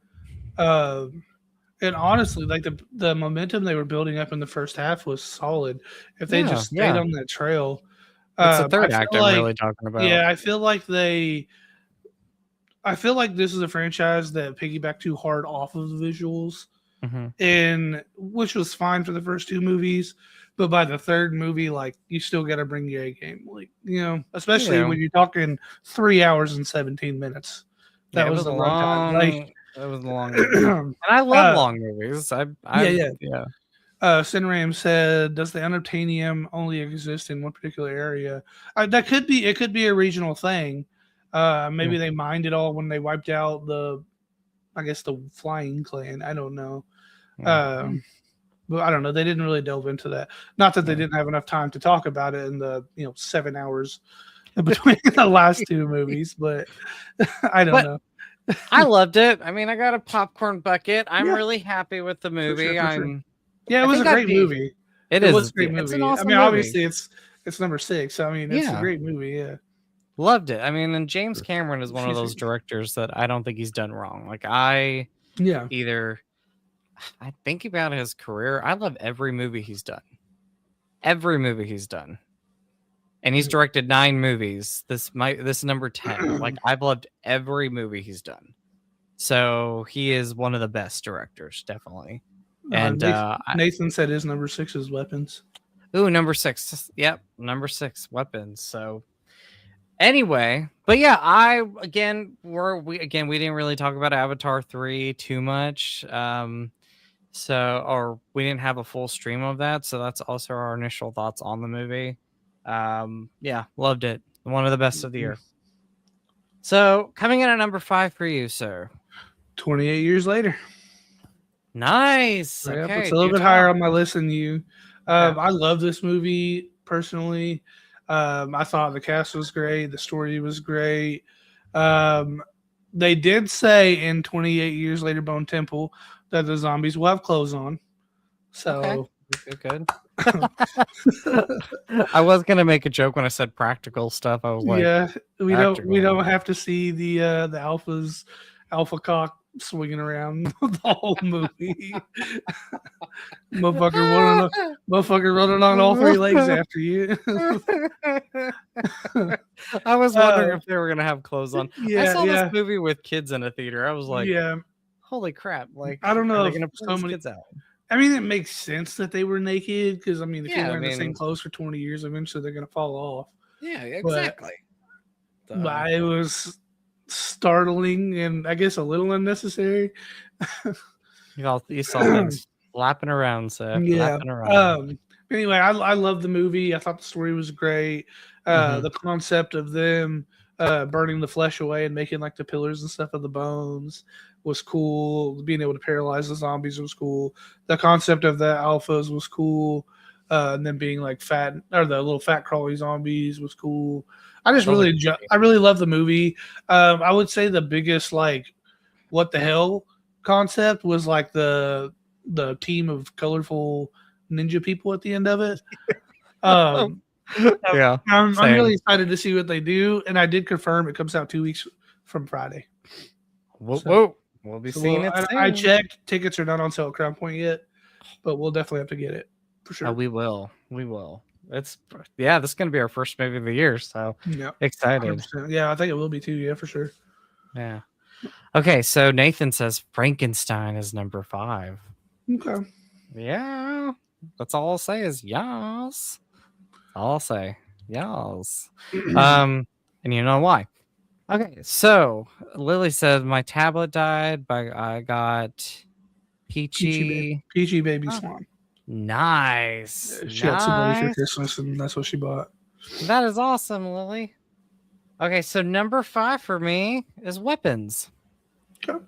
And honestly, like the momentum they were building up in the first half was solid. If they just stayed on that trail, it's the third I act feel I'm like, really talking about. yeah, I feel like this is a franchise that piggybacked too hard off of the visuals, and which was fine for the first two movies, but by the third movie, like you still got to bring your A game, like especially when you're talking 3 hours and 17 minutes. That was the runtime. Like it was a long movie. And I love long movies. Yeah. Sinram said, "Does the unobtainium only exist in one particular area?" That could be. It could be a regional thing. Maybe they mined it all when they wiped out the Flying Clan. I don't know. But I don't know. They didn't really delve into that. Not that they didn't have enough time to talk about it in the 7 hours between the last two movies, but I don't know. I loved it. I mean, I got a popcorn bucket. I'm really happy with the movie. It was a great movie. It was a great movie. It's an awesome movie. Obviously, it's number 6. I mean, it's a great movie. Yeah, loved it. I mean, and James Cameron is one of those directors that I don't think he's done wrong. Like I think about his career. I love every movie he's done. Every movie he's done. And he's directed 9 movies. This is number 10. Like I've loved every movie he's done. So he is one of the best directors, definitely. And Nathan said his number 6 is Weapons. Ooh, number 6. Yep, number 6, Weapons. So anyway, but yeah, we didn't really talk about Avatar 3 too much. Or we didn't have a full stream of that, so that's also our initial thoughts on the movie. Yeah, loved it. One of the best of the year. So coming in at number 5 for you, sir. 28 years later. Nice. Okay, it's a little bit higher on my list than you. I love this movie personally. I thought the cast was great. The story was great. They did say in 28 Years Later Bone Temple that the zombies will have clothes on. So good. I was gonna make a joke when I said practical stuff. I was like, we don't have to see the alpha cock swinging around the whole movie. motherfucker running on all 3 legs after you. I was wondering if they were gonna have clothes on. I saw this movie with kids in a theater. I was like, holy crap! Like, I don't know. They're gonna pull these kids out. I mean, it makes sense that they were naked because if you're wearing the same clothes for 20 years, eventually they're gonna fall off. Yeah, exactly. But it was startling and I guess a little unnecessary. You saw things flapping around, so anyway, I love the movie. I thought the story was great. The concept of them burning the flesh away and making like the pillars and stuff of the bones was cool. Being able to paralyze the zombies was cool. The concept of the alphas was cool. And then being like fat, or the little fat crawly zombies was cool. I really love the movie. I would say the biggest like what the hell concept was like the team of colorful ninja people at the end of it. I'm really excited to see what they do, and I did confirm it comes out 2 weeks from Friday. We'll be seeing it soon. I checked. Tickets are not on sale at Crown Point yet, but we'll definitely have to get it for sure. We will. This is going to be our first movie of the year, so excited. 100%. Yeah, I think it will be too. Yeah, for sure. Yeah. Okay, so Nathan says Frankenstein is number 5. Okay. Yeah, that's all I'll say is yes. All I'll say yes. And you know why? Okay, so Lily said my tablet died, but I got Peachy Baby Swan. Nice. She had somebody for Christmas, and that's what she bought. That is awesome, Lily. Okay, so number 5 for me is Weapons. Okay.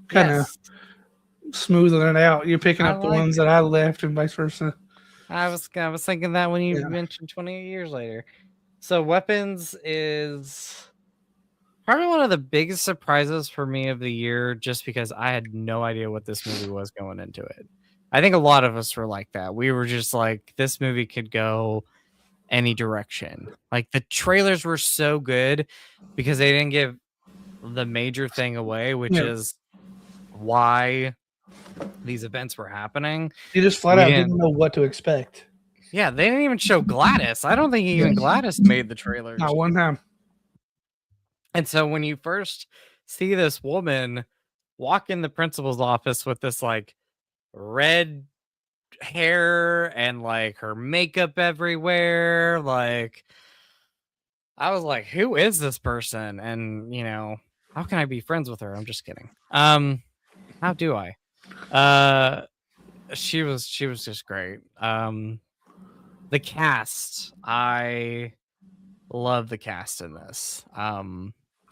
Kind of smoothing it out. You're picking I up the like ones it. that I left and vice versa. I was thinking that when you Yeah. mentioned 28 years later. So Weapons is probably one of the biggest surprises for me of the year, just because I had no idea what this movie was going into it. I think a lot of us were like that. We were just like, this movie could go any direction. Like the trailers were so good because they didn't give the major thing away, which Yeah. is why these events were happening. You just flat We out didn't didn't know what to expect. Yeah, they didn't even show Gladys. I don't think even Yes. Gladys made the Not trailers. one time. And so when you first see this woman walk in the principal's office with this like red hair and like her makeup everywhere, like I was like, who is this person? And how can I be friends with her? I'm just kidding. How do I? She was just great. The cast, I love the cast in this.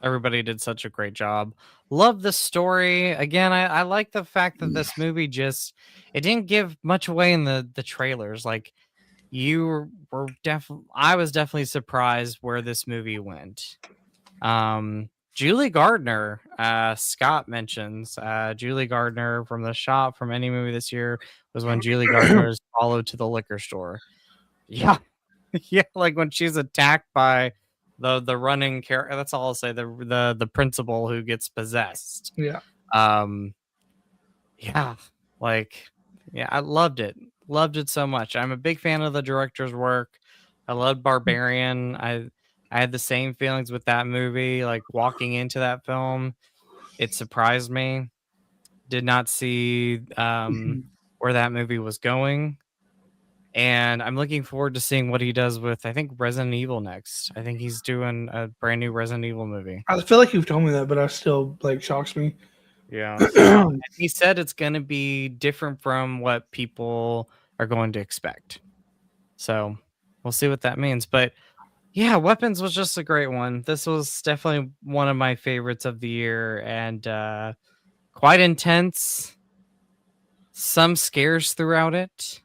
Everybody did such a great job. Love the story. Again, I like the fact that this movie it didn't give much away in the trailers. Like I was definitely surprised where this movie went. Julie Gardner, Scott mentions, Julie Gardner from The Shop, from any movie this year, was when Julie Gardner is followed to the liquor store. Yeah. Yeah, like when she's attacked by the running character. That's all I'll say. The principal who gets possessed. Yeah. Yeah, like I loved it. Loved it so much. I'm a big fan of the director's work. I loved Barbarian. I had the same feelings with that movie. Like walking into that film, it surprised me. Did not see where that movie was going. And I'm looking forward to seeing what he does with, I think, Resident Evil next. I think he's doing a brand new Resident Evil movie. I feel like you've told me that, but I still like shocks me. Yeah. So he said it's going to be different from what people are going to expect. So we'll see what that means. But yeah, Weapons was just a great one. This was definitely one of my favorites of the year, and quite intense. Some scares throughout it.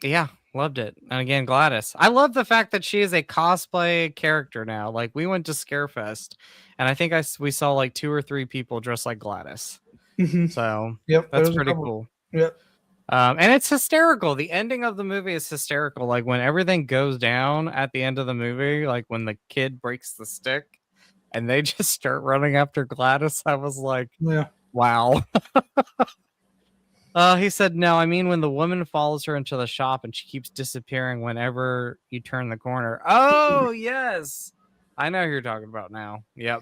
Yeah, loved it. And again, Gladys. I love the fact that she is a cosplay character now. Like we went to Scarefest, and I think we saw like 2 or 3 people dressed like Gladys. Mm-hmm. So Yep, that's pretty cool. Yep. And it's hysterical. The ending of the movie is hysterical. Like when everything goes down at the end of the movie, like when the kid breaks the stick and they just start running after Gladys, I was like, yeah. Wow. He said, no, I mean when the woman follows her into the shop and she keeps disappearing whenever you turn the corner. Oh, yes. I know who you're talking about now. Yep.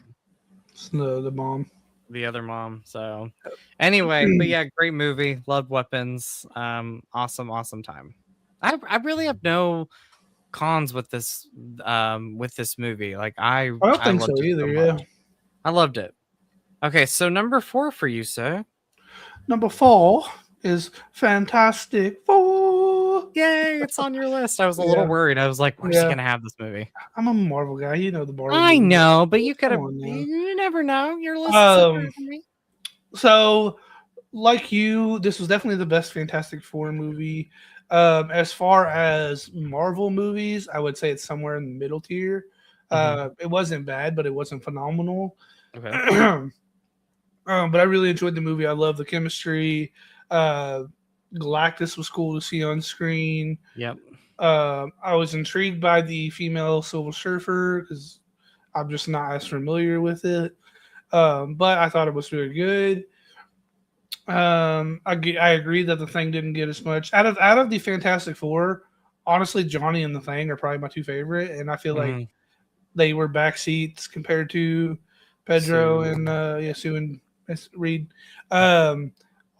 It's the mom. The other mom. So anyway, but yeah, great movie. Loved Weapons. Awesome time. I really have no cons with this movie. Like I don't think loved so it either. so Yeah. much. I loved it. Okay, so number 4 for you, sir. Number 4 is Fantastic Four. Yay, it's on your list. I was a little worried. I was like, where's he gonna have this movie? I'm a Marvel guy. You know the Marvel. I know, but you could have. You never know. Your list is better than me. So, like you, this was definitely the best Fantastic Four movie. As far as Marvel movies, I would say it's somewhere in the middle tier. It wasn't bad, but it wasn't phenomenal. Okay. But I really enjoyed the movie. I love the chemistry. Galactus was cool to see on screen. Yep. I was intrigued by the female Silver Surfer because I'm just not as familiar with it. But I thought it was really good. I agree that the Thing didn't get as much out of the Fantastic Four. Honestly, Johnny and the Thing are probably my 2 favorite, and I feel like they were backseats compared to Pedro and Sue and Reed.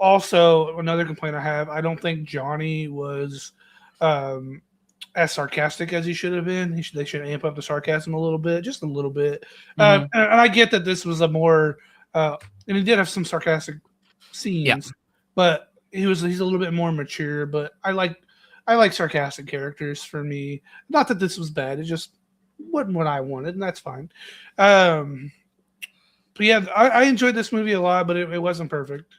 Also, another complaint I have: I don't think Johnny was as sarcastic as he should have been. They should amp up the sarcasm a little bit, just a little bit. And I get that this was a more, and he did have some sarcastic scenes, but he's a little bit more mature. But I like sarcastic characters for me. Not that this was bad; it just wasn't what I wanted, and that's fine. But yeah, I enjoyed this movie a lot, but it wasn't perfect.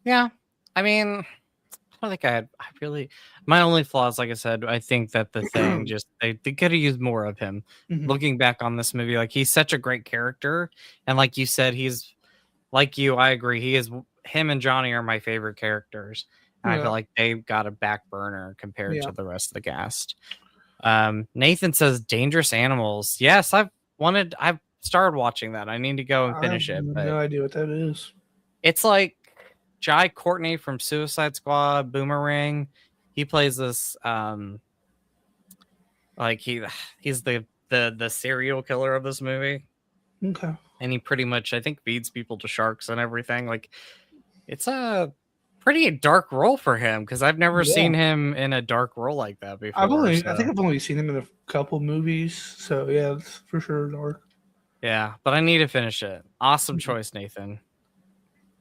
Yeah, I mean, I don't think I really. My only flaws, like I said, I think that the thing just they could have used more of him. Mhm. Looking back on this movie, like he's such a great character, and like you said, he's like you. I agree. He is. Him and Johnny are my favorite characters, and I feel Yeah, like they've got a back burner compared yeah. to the rest of the cast. Nathan says dangerous animals. Yes, I've started watching that. I need to go and I have finish it, no but idea what that is. it's like Jai Courtney from Suicide Squad, Boomerang. He plays this like he's the serial killer of this movie. Okay. And he pretty much I think feeds people to sharks and everything. Like it's a pretty dark role for him because I've never Yeah. seen him in a dark role like that before. I think So I've only seen him in a couple movies. So yeah, it's for sure dark. yeah, but I need to finish it. Awesome choice, Nathan.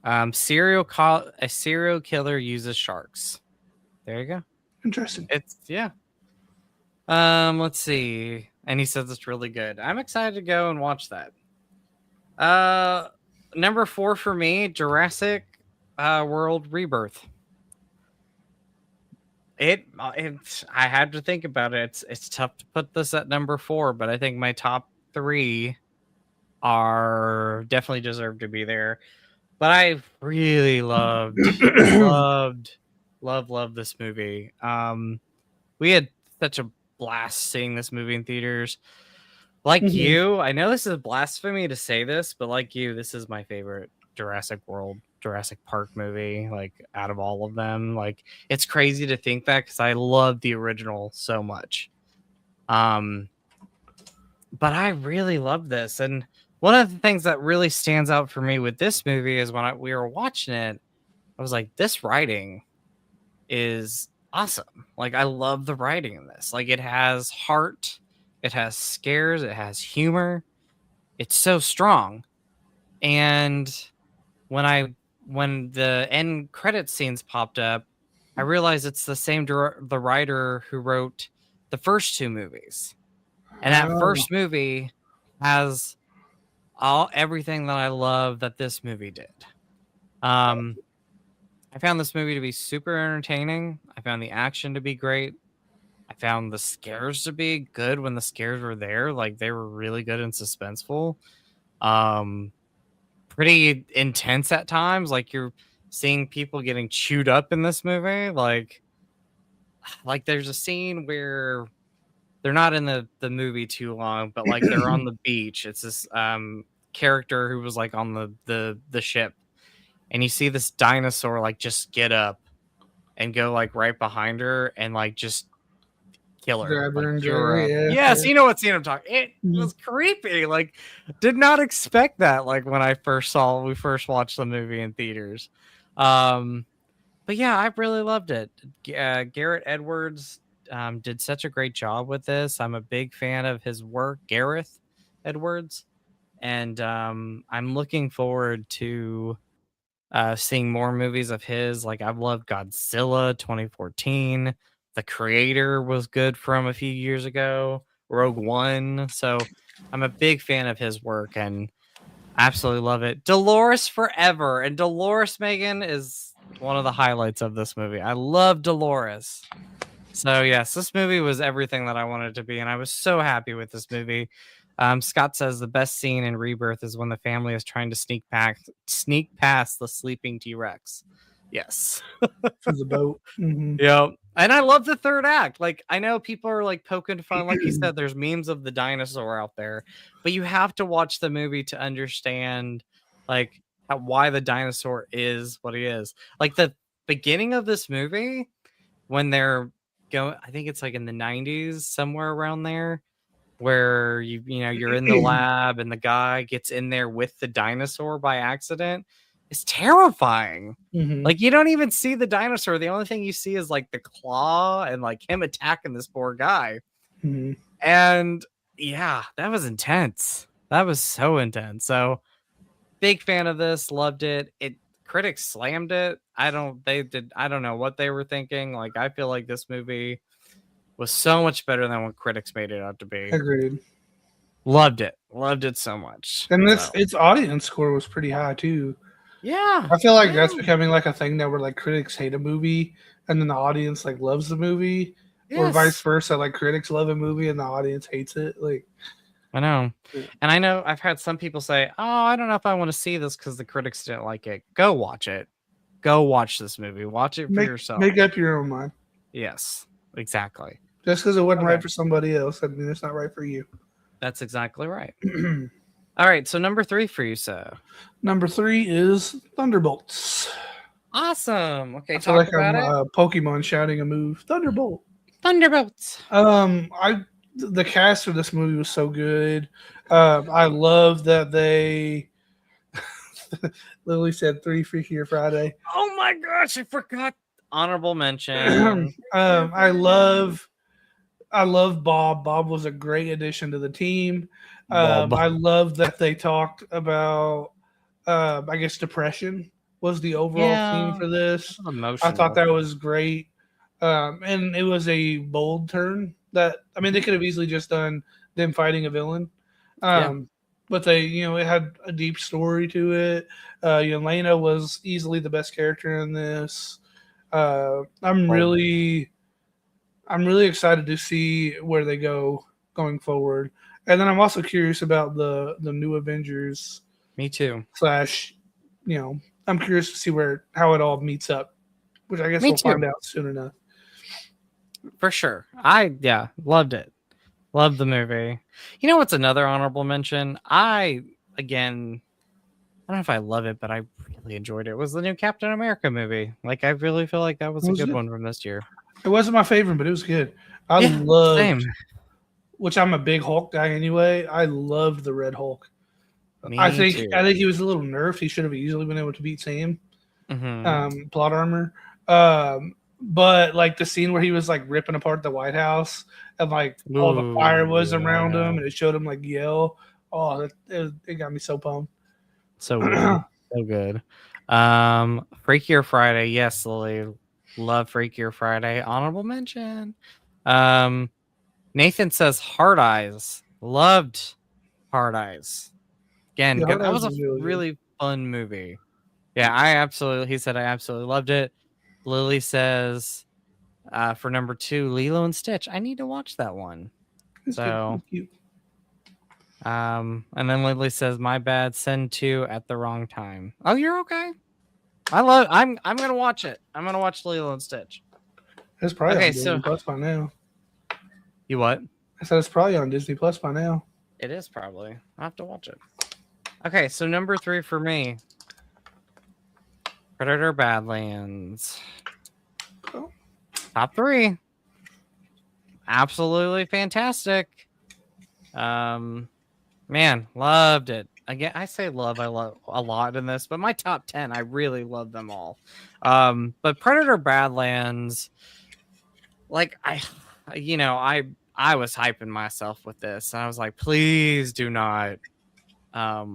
A serial killer uses sharks. There you go. Interesting. It's yeah. Let's see. And he says it's really good. I'm excited to go and watch that. Number 4 for me, Jurassic World Rebirth. It's I had to think about it. It's tough to put this at number 4, but I think my top 3 are definitely deserve to be there. But I really loved this movie. We had such a blast seeing this movie in theaters. Like Mhm. you, I know this is blasphemy to say this, but like you, this is my favorite Jurassic Park movie, like out of all of them. Like it's crazy to think that because I love the original so much. Um, but I really love this. And one of the things that really stands out for me with this movie is when we were watching it, I was like, this writing is awesome. Like I love the writing in this. Like it has heart, it has scares, it has humor. It's so strong. And when I when the end credit scenes popped up, I realized it's the same the writer who wrote the first 2 movies. And that Oh, first movie has everything that I love that this movie did. Um I found this movie to be super entertaining. I found the action to be great. I found the scares to be good when the scares were there. Like they were really good and suspenseful. Um, Pretty intense at times. Like you're seeing people getting chewed up in this movie. Like there's a scene where they're not in the movie too long, but like they're on the beach. It's this character who was like on the ship, and you see this dinosaur like just get up and go like right behind her and like just kill her, grab her like and chew drag her. her up. Yeah, Yes, yeah. you know what scene I'm talking. It Mhm. was creepy. Like, did not expect that. Like when we first watched the movie in theaters. Um, but yeah, I really loved it. Garrett Edwards did such a great job with this. I'm a big fan of his work, Gareth Edwards, and I'm looking forward to seeing more movies of his. Like I've loved Godzilla 2014. The Creator was good from a few years ago. Rogue One. So I'm a big fan of his work and absolutely love it. Dolores Forever. And Dolores Megan is one of the highlights of this movie. I love Dolores. So yes, this movie was everything that I wanted it to be, and I was so happy with this movie. Scott says the best scene in Rebirth is when the family is trying to sneak past the sleeping T-Rex. Yes. For the boat. Hmm. Yeah. And I love the third act. Like I know people are like poking fun, like you said, there's memes of the dinosaur out there, but you have to watch the movie to understand like why the dinosaur is what he is. Like the beginning of this movie when they're going, I think it's like in the 90s, somewhere around there, where you're in the lab and the guy gets in there with the dinosaur by accident. It's terrifying. Hmm. Like you don't even see the dinosaur. The only thing you see is like the claw and like him attacking this poor guy. Hmm. And yeah, that was intense. That was so intense. So big fan of this, loved it. Critics slammed it. I don't know what they were thinking. Like I feel like this movie was so much better than what critics made it out to be. Agreed. Loved it so much. And So its audience score was pretty high too. yeah, I feel like yeah, that's becoming like a thing now where like critics hate a movie and then the audience like loves the movie, or vice yes. versa. Like critics love a movie and the audience hates it. Like, I know. And I know I've had some people say, "Oh, I don't know if I want to see this because the critics didn't like it." Go watch it. Go watch this movie. Watch it for yourself. make up your own mind. Yes, exactly. Just because it wasn't Okay, right for somebody else, I mean it's not right for you. that's exactly right. All right, so number 3 for you, sir. Number 3 is Thunderbolts. Awesome. Okay, I feel talk like about I'm it. Pokemon shouting a move. Thunderbolt. Thunderbolts. I the cast for this movie was so good. I love that they Lily said 3 Freakier Friday. Oh my gosh, I forgot. Honorable mention. I love Bob. Bob was a great addition to the team. Bob. I love that they talked about, I guess, depression was the overall theme Yeah, for this. I thought emotional. that was great. And it was a bold turn that, I mean, they could have easily just done them fighting a villain. Yeah. But they, it had a deep story to it. Yelena was easily the best character in this. Bold. I'm really excited to see where they go going forward. And then I'm also curious about the new Avengers Me too. slash, I'm curious to see how it all meets up, which I guess Me we'll find too. out soon enough. For sure. Loved it. Loved the movie. You know what's another honorable mention? Again, I don't know if I love it, but I really enjoyed it. Was the new Captain America movie. Like I really feel like that was It a was good good. one from this year. It wasn't my favorite, but it was good. I Yeah, loved, same. which I'm a big Hulk guy anyway. I loved the Red Hulk. Me I too. think he was a little nerfed. He should have easily been able to beat Sam. Mm-hmm. Plot armor. But like the scene where he was like ripping apart the White House and like all the fire Ooh, was around yeah. him and it showed him like yell. Oh, it got me so pumped. So good. So good. Freakier Friday. Yes, Lily. Love Freakier Friday. Honorable mention. Um, Nathan says Hard Eyes. Loved Hard Eyes. Again, Yeah, good. Hard That Eyes was a was really good. really fun movie. Yeah, he said I absolutely loved it. Lily says for number 2, Lilo and Stitch. I need to watch that one. It's good. So It's cute. and then Lily says, my bad, send 2 at the wrong time. Oh, you're okay. I'm gonna watch it. I'm gonna watch Lilo and Stitch. It's probably Okay, on so Disney Plus by now. you what? I said it's probably on Disney Plus by now. It is probably. I'll have to watch it. Okay, so number 3 for me. Predator Badlands. Oh. Top 3. Absolutely fantastic. Man, loved it. Again, I say love I love a lot in this, but my top 10, I really love them all. But Predator Badlands, like I was hyping myself with this. And I was like, please do not let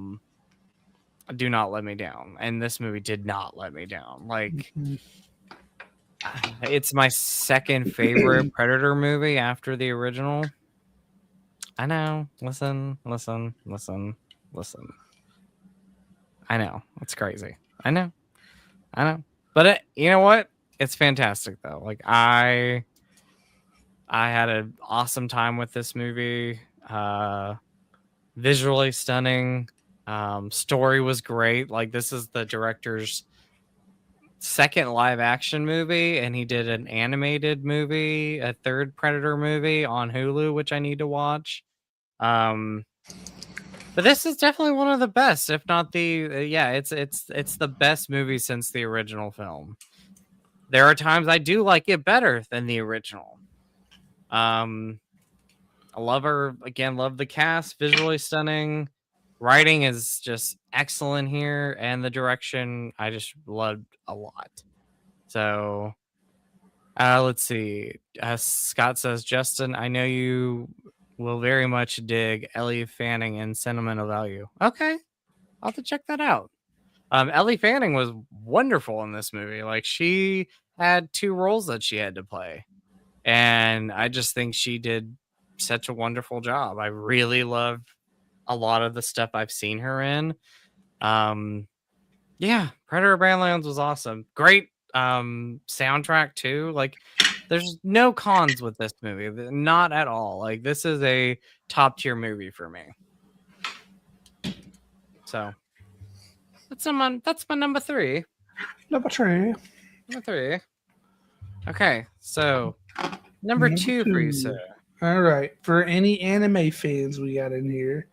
me down. And this movie did not let me down. Like it's my second favorite Predator movie after the original. I know. Listen. I know. It's crazy. I know. But you know what? It's fantastic though. Like I had an awesome time with this movie. Visually stunning. Story was great. Like this is the director's second live action movie, and he did an animated movie, a third Predator movie on Hulu, which I need to watch. But this is definitely one of the best, if not the it's the best movie since the original film. There are times I do like it better than the original. I love the cast, visually stunning. Writing is just excellent here, and the direction I just loved a lot. So let's see. Scott says, Justin, I know you will very much dig Ellie Fanning in Sentimental Value. Okay, I'll have to check that out. Ellie Fanning was wonderful in this movie. Like she had 2 roles that she had to play, and I just think she did such a wonderful job. I really loved a lot of the stuff I've seen her in. Yeah, Predator Badlands was awesome. Great soundtrack too. Like, there's no cons with this movie, not at all. Like, this is a top tier movie for me. So that's my number 3. Number 3. Number 3. Okay, so number 2 for you, sir. All right, for any anime fans we got in here,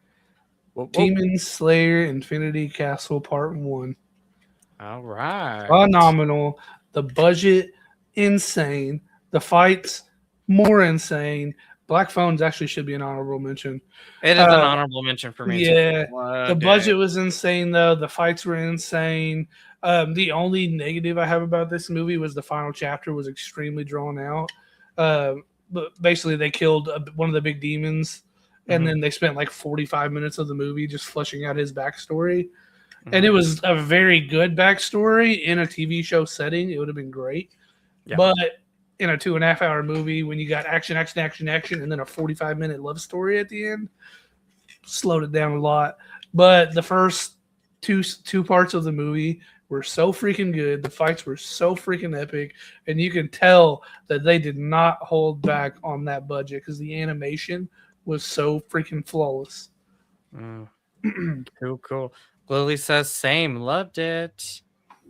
Whoop, whoop. Demon Slayer Infinity Castle Part 1. All right. Phenomenal. The budget, insane. The fights, more insane. Black Phones actually should be an honorable mention. It is an honorable mention for me. Yeah. Too. The budget was insane, though. The fights were insane. The only negative I have about this movie was the final chapter was extremely drawn out. But basically, they killed one of the big demons, and then they spent like 45 minutes of the movie just fleshing out his backstory. And it was a very good backstory in a TV show setting. It would have been great. Yeah. But in a 2.5 hour movie, when you got action, and then a 45-minute love story at the end, slowed it down a lot. But the first two parts of the movie were so freaking good. The fights were so freaking epic. And you can tell that they did not hold back on that budget because the animation was so freaking flawless. Cool. Lily says same, loved it.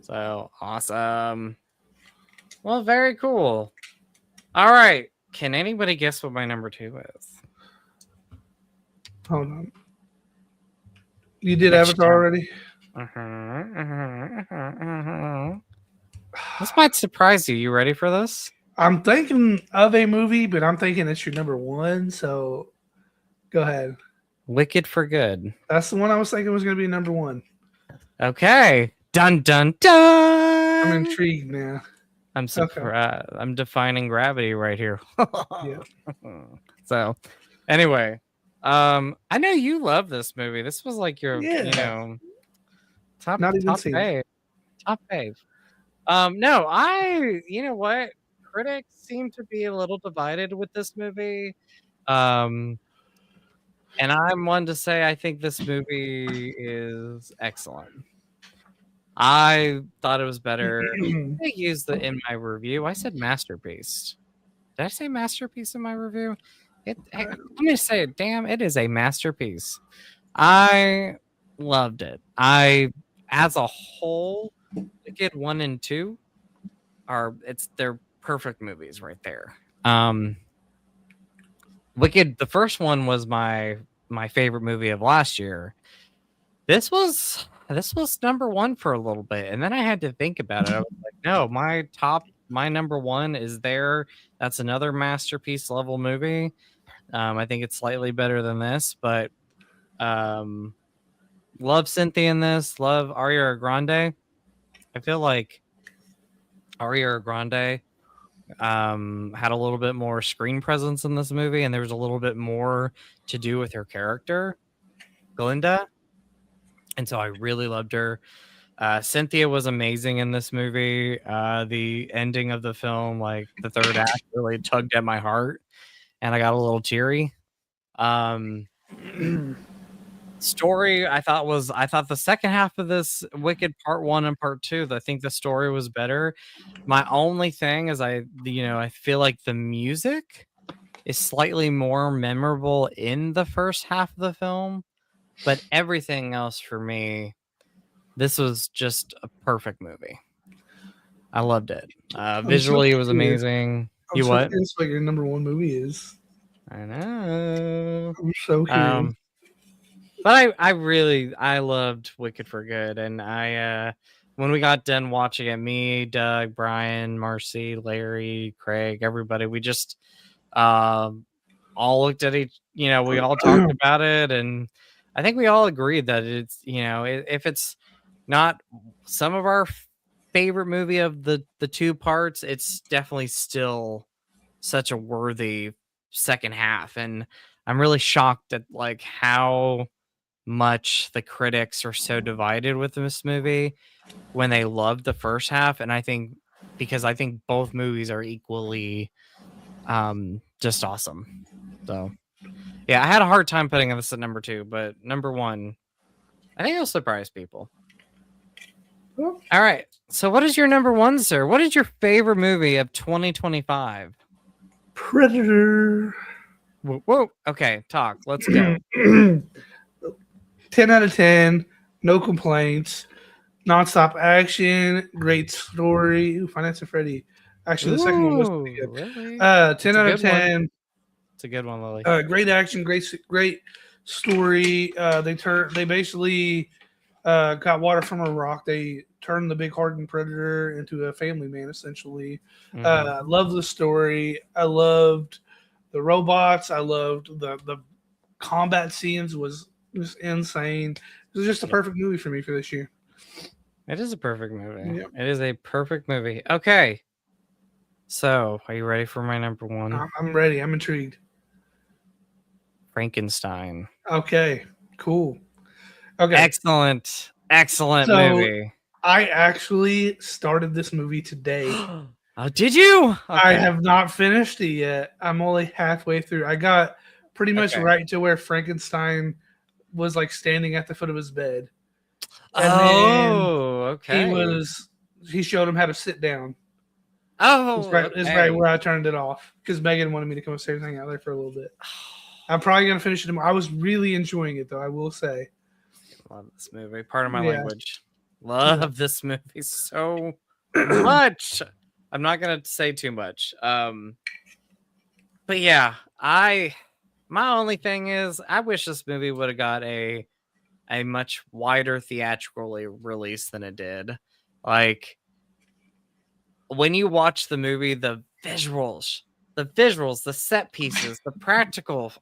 So awesome. Well, very cool. All right. Can anybody guess what my number 2 is? Hold on. You did Avatar already? This might surprise you. You ready for this? I'm thinking of a movie, but I'm thinking it's your number 1. So go ahead. Wicked for Good. That's the one I was thinking was going to be number 1. Okay. Dun, dun, dun. I'm intrigued now. I'm surprised. Okay. I'm defining gravity right here. Yeah. So, anyway, I know you love this movie. This was like your, top fave. Top fave. No, you know what? Critics seem to be a little divided with this movie. And I'm one to say I think this movie is excellent. I thought it was better. I used in my review. I said masterpiece. Did I say masterpiece in my review? Let me say it. Damn, it is a masterpiece. I loved it. As a whole, Wicked 1 and 2 they're perfect movies right there. Wicked, the first one was my favorite movie of last year. This was number 1 for a little bit, and then I had to think about it. I was like, no, my number 1 is there. That's another masterpiece level movie. I think it's slightly better than this, but love Cynthia in this. Love Ariana Grande. I feel like Ariana Grande had a little bit more screen presence in this movie, and there was a little bit more to do with her character, Glinda. And so I really loved her. Cynthia was amazing in this movie. The ending of the film, like the third act, really tugged at my heart, and I got a little teary. Story, I thought the second half of this Wicked Part 1 and Part 2, I think the story was better. My only thing is I feel like the music is slightly more memorable in the first half of the film, but everything else for me, this was just a perfect movie. I loved it. Visually, it was amazing. You what? It's what your number 1 movie is. I know. I'm so curious. But I loved Wicked for Good, and when we got done watching it, me, Doug, Brian, Marcy, Larry, Craig, everybody, we just all looked at we all talked about it, and I think we all agreed that it's if it's not some of our favorite movie of the 2 parts, it's definitely still such a worthy second half, and I'm really shocked at like how much the critics are so divided with this movie when they loved the first half. And I think both movies are equally just awesome. So Yeah, I had a hard time putting this at number 2, but number 1, I think it'll surprise people. Well, all right. So what is your number 1, sir? What is your favorite movie of 2025? Predator. Whoa. Okay, talk. Let's go. 10 out of 10. No complaints. Nonstop action. Great story. Ooh, Finance of Freddy. Actually, the second one was pretty Ooh, good. really? 10 It's a out of good one. 10. It's a good one, Lily. Great action. Great story. They basically got water from a rock. They turned the big hardened predator into a family man, essentially. Mm-hmm. Love the story. I loved the robots. I loved the combat scenes was insane. It was just a Yep. perfect movie for me for this year. It is a perfect movie. Yep. It is a perfect movie. Okay. So, are you ready for my number 1? I'm ready. I'm intrigued. Frankenstein. Okay, cool. Okay, Excellent. Excellent so movie. I actually started this movie today. Oh, did you? I Okay. have not finished it yet. I'm only halfway through. I got pretty much Okay. right to where Frankenstein was like standing at the foot of his bed. And then Oh, okay. he showed him how to sit down. Oh, Is right okay. where I turned it off because Megan wanted me to come upstairs and hang out there for a little bit. I'm probably gonna finish it tomorrow. I was really enjoying it though, I will say. Love this movie. Part of my Yeah. language. Love this movie so much. I'm not gonna say too much. But yeah, my only thing is I wish this movie would have got a much wider theatrically release than it did. Like when you watch the movie, the visuals, the set pieces, the practical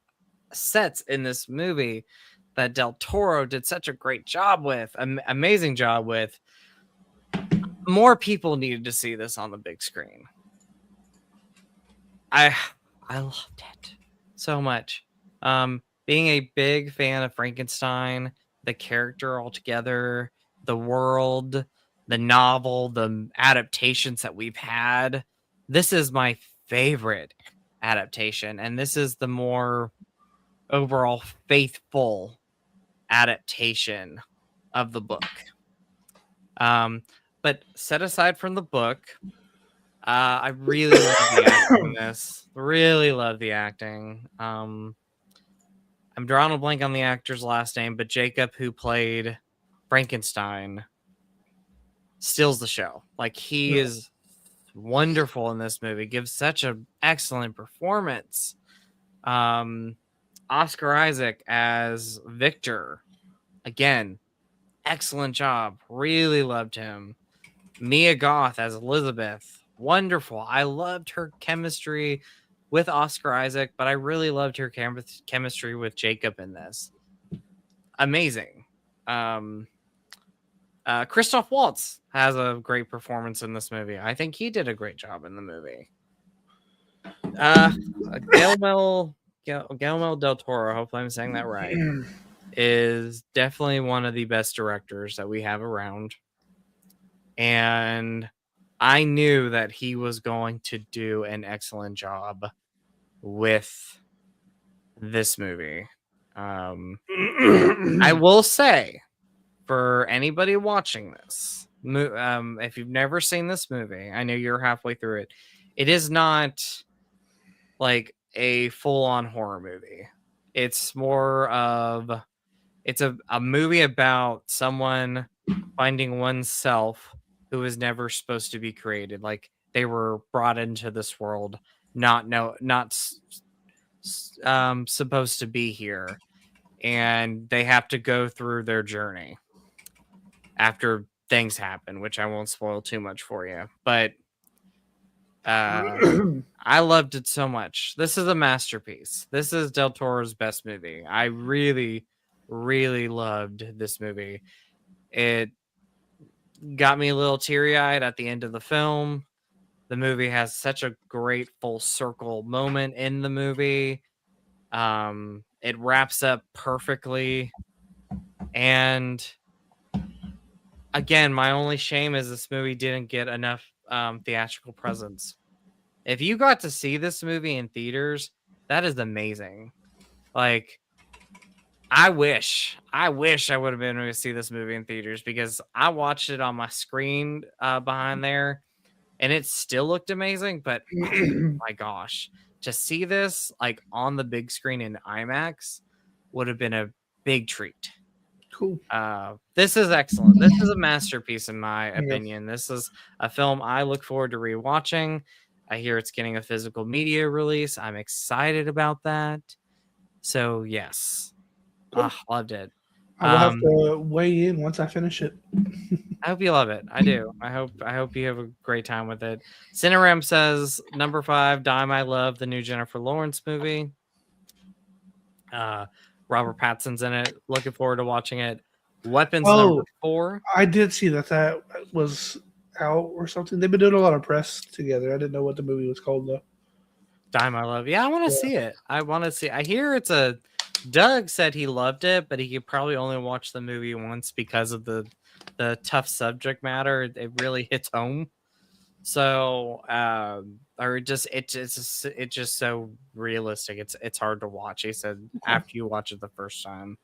sets in this movie that Del Toro did such a great job with, amazing job with. More people needed to see this on the big screen. I loved it so much. Being a big fan of Frankenstein, the character altogether, the world, the novel, the adaptations that we've had. This is my favorite adaptation, and this is the more overall faithful adaptation of the book. But set aside from the book, I really love the acting in this. Really love the acting. I'm drawing a blank on the actor's last name, but Jacob, who played Frankenstein, steals the show. Like he is wonderful in this movie. Gives such an excellent performance. Oscar Isaac as Victor, again, excellent job. Really loved him. Mia Goth as Elizabeth, wonderful. I loved her chemistry with Oscar Isaac, but I really loved her chemistry with Jacob in this. Amazing. Christoph Waltz has a great performance in this movie. I think he did a great job in the movie. Guillermo del Toro, hopefully I'm saying that right, is definitely one of the best directors that we have around. And I knew that he was going to do an excellent job with this movie. I will say, for anybody watching this, if you've never seen this movie, I know you're halfway through it. It is not like a full-on horror movie. It's more of a movie about someone finding oneself who was never supposed to be created. Like they were brought into this world, not supposed to be here, and they have to go through their journey after things happen, which I won't spoil too much for you. But I loved it so much. This is a masterpiece. This is Del Toro's best movie. I really, really loved this movie. It got me a little teary-eyed at the end of the film. The movie has such a great full circle moment in the movie. It wraps up perfectly. And again, my only shame is this movie didn't get enough theatrical presence. If you got to see this movie in theaters, that is amazing. Like, I wish I would have been able to see this movie in theaters because I watched it on my screen behind there, and it still looked amazing. But my gosh, to see this like on the big screen in IMAX would have been a big treat. Cool. This is excellent. This is a masterpiece in my Yeah. opinion. This is a film I look forward to rewatching. I hear it's getting a physical media release. I'm excited about that. So yes, Cool. loved it. I will have to weigh in once I finish it. I hope you love it. I do. I hope you have a great time with it. Cineram says number 5, Dime I Love, the new Jennifer Lawrence movie. Robert Pattinson's in it. Looking forward to watching it. Weapons number 4. I did see that was out or something. They've been doing a lot of press together. I didn't know what the movie was called though. Dime I Love. Yeah, I want to see it. I hear it's a. Doug said he loved it, but he could probably only watch the movie once because of the tough subject matter. It really hits home. So, or it's just so realistic. It's hard to watch. He said after you watch it the first time.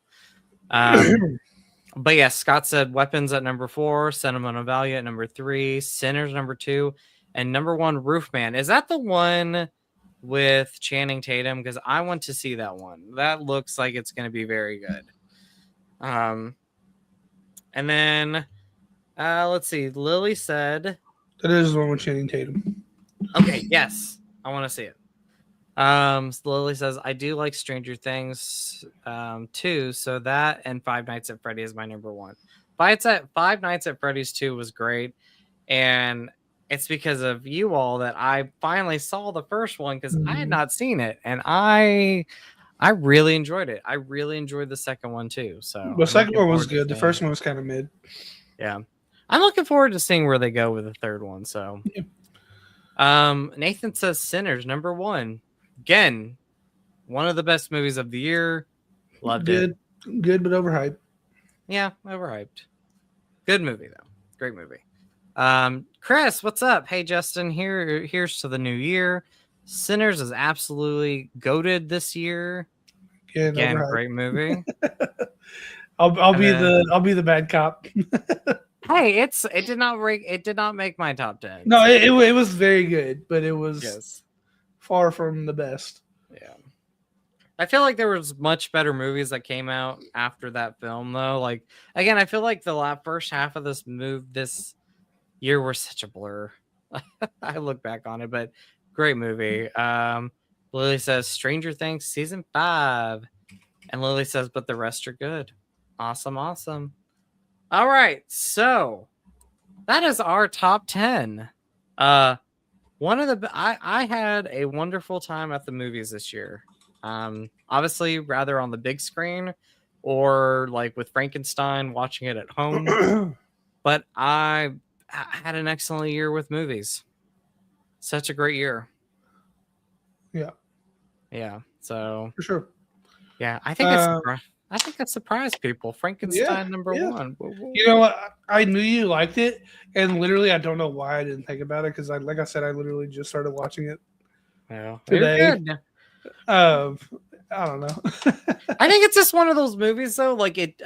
But yeah, Scott said Weapons at number 4, Sentimental Value at number 3, Sinners number 2, and number 1, Roofman. Is that the one with Channing Tatum? Because I want to see that one. That looks like it's going to be very good. And then let's see. Lily said that is the one with Channing Tatum. Okay, yes, I want to see it. Lily says I do like Stranger Things too, so that and Five Nights at Freddy's is my number 1. Five Nights at Freddy's 2 was great, and it's because of you all that I finally saw the first one because I had not seen it, and I really enjoyed it. I really enjoyed the second one too. So the second one was good. The first one was kind of mid. Yeah, I'm looking forward to seeing where they go with the third one. So, Nathan says Sinners number 1. Again, one of the best movies of the year. Loved it. Good, but overhyped. Yeah, overhyped. Good movie though. Great movie. Chris, what's up? Hey, Justin. Here's to the new year. Sinners is absolutely goated this year. Again, great movie. I'll be the bad cop. Hey, it did not make my top 10. No, it was very good, but it was far from the best. Yeah. I feel like there was much better movies that came out after that film though. Like again, I feel like the first half of this year were such a blur. I look back on it, but great movie. Lily says Stranger Things season 5. And Lily says, but the rest are good. Awesome. All right, so that is our top 10. I had a wonderful time at the movies this year. Obviously, rather on the big screen or like with Frankenstein, watching it at home. But I had an excellent year with movies. Such a great year. Yeah. So for sure. Yeah, I think that surprised people. Frankenstein number 1. You know what? I knew you liked it, and literally, I don't know why I didn't think about it because, like I said, I literally just started watching it today. I don't know. I think it's just one of those movies, though. Like it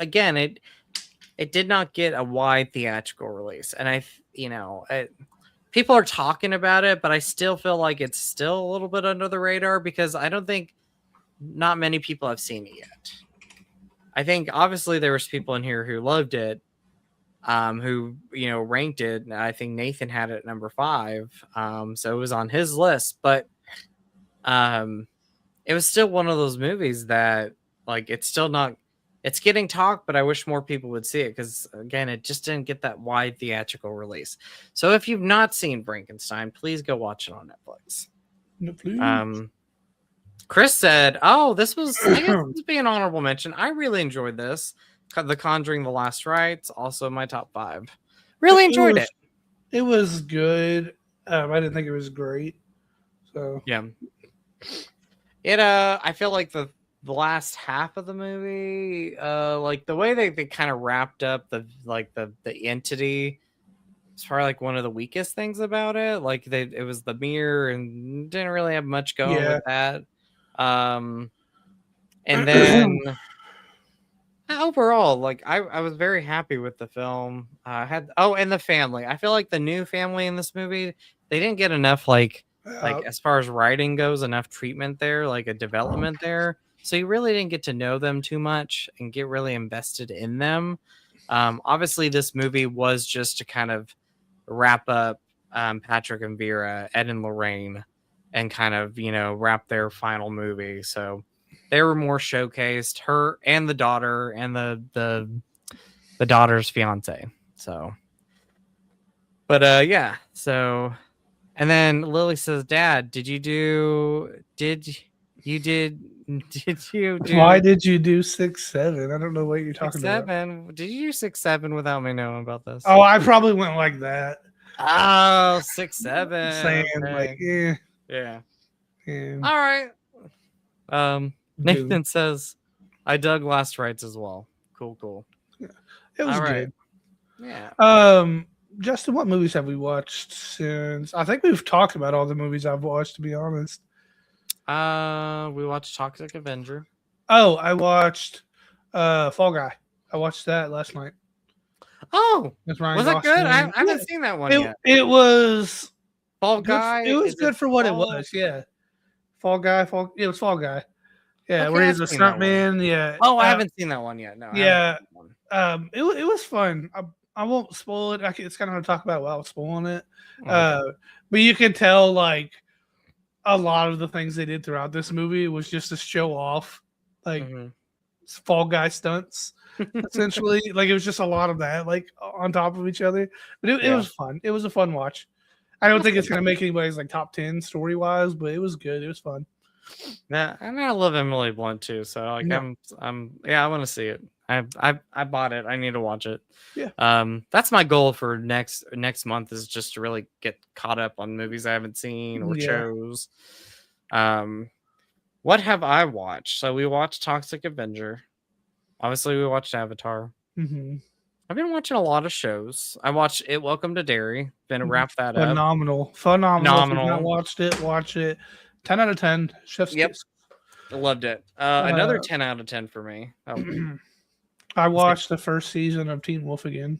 did not get a wide theatrical release, and people are talking about it, but I still feel like it's still a little bit under the radar because I don't think not many people have seen it yet. I think obviously there was people in here who loved it, who ranked it. I think Nathan had it at number 5, so it was on his list. But it was still one of those movies that it's still not. It's getting talked, but I wish more people would see it because again, it just didn't get that wide theatrical release. So if you've not seen Frankenstein, please go watch it on Netflix. Chris said, "Oh, this was be an honorable mention. I really enjoyed this. The Conjuring: The Last Rites, also my top 5. Really enjoyed it. It was good. I didn't think it was great. So yeah, I feel like the last half of the movie, like the way they kind of wrapped up the entity. It's probably like one of the weakest things about it. Like it was the mirror and didn't really have much going with that. And then overall, like I was very happy with the film. And the family. I feel like the new family in this movie, they didn't get enough like as far as writing goes, enough treatment there, like a development there. So you really didn't get to know them too much and get really invested in them. Obviously, this movie was just to kind of wrap up Patrick and Vera, Ed and Lorraine, and kind of wrap their final movie. So they were more showcased, her and the daughter and the daughter's fiance. So, but yeah. So, and then Lily says, "Dad, did you do? Did you do? Why did you do 6'7"? I don't know what you're talking about. 6'7"? Did you do 6'7" without me knowing about this? Oh, I probably went like that. Oh, 6'7". Saying Okay. like, yeah. Yeah. All right. Nathan says, "I dug Last Rites as well. Cool. Yeah. It was good. Yeah. Justin, what movies have we watched since? I think we've talked about all the movies I've watched, to be honest. We watched Toxic Avenger. Oh, I watched Fall Guy. I watched that last night. Oh, was it good? I haven't seen that one yet. It was Fall Guy. It was good for what it was. Yeah, Fall Guy. It was Fall Guy. Yeah, okay, where he's a stuntman. Yeah. Oh, I haven't seen that one yet. No. Yeah. It was fun. I won't spoil it. It's kind of hard to talk about it without spoiling it. Okay. But you can tell like a lot of the things they did throughout this movie was just to show off like Fall Guy stunts. Essentially, like it was just a lot of that, like on top of each other. But it was fun. It was a fun watch. I don't think it's gonna make anybody's like top 10 story wise, but it was good. It was fun. Yeah, and I love Emily Blunt too. So like I want to see it. I bought it. I need to watch it. Yeah. That's my goal for next month is just to really get caught up on movies I haven't seen or chose. What have I watched? So we watched Toxic Avenger. Obviously, we watched Avatar. Mm-hmm. I've been watching a lot of shows. I watched It Welcome to Derry. Been wrap that up. Phenomenal. If you've not watched it, watch it. 10 out of 10. Chef's kiss. I loved it. Another 10 out of 10 for me. Oh. I watched the first season of Teen Wolf again.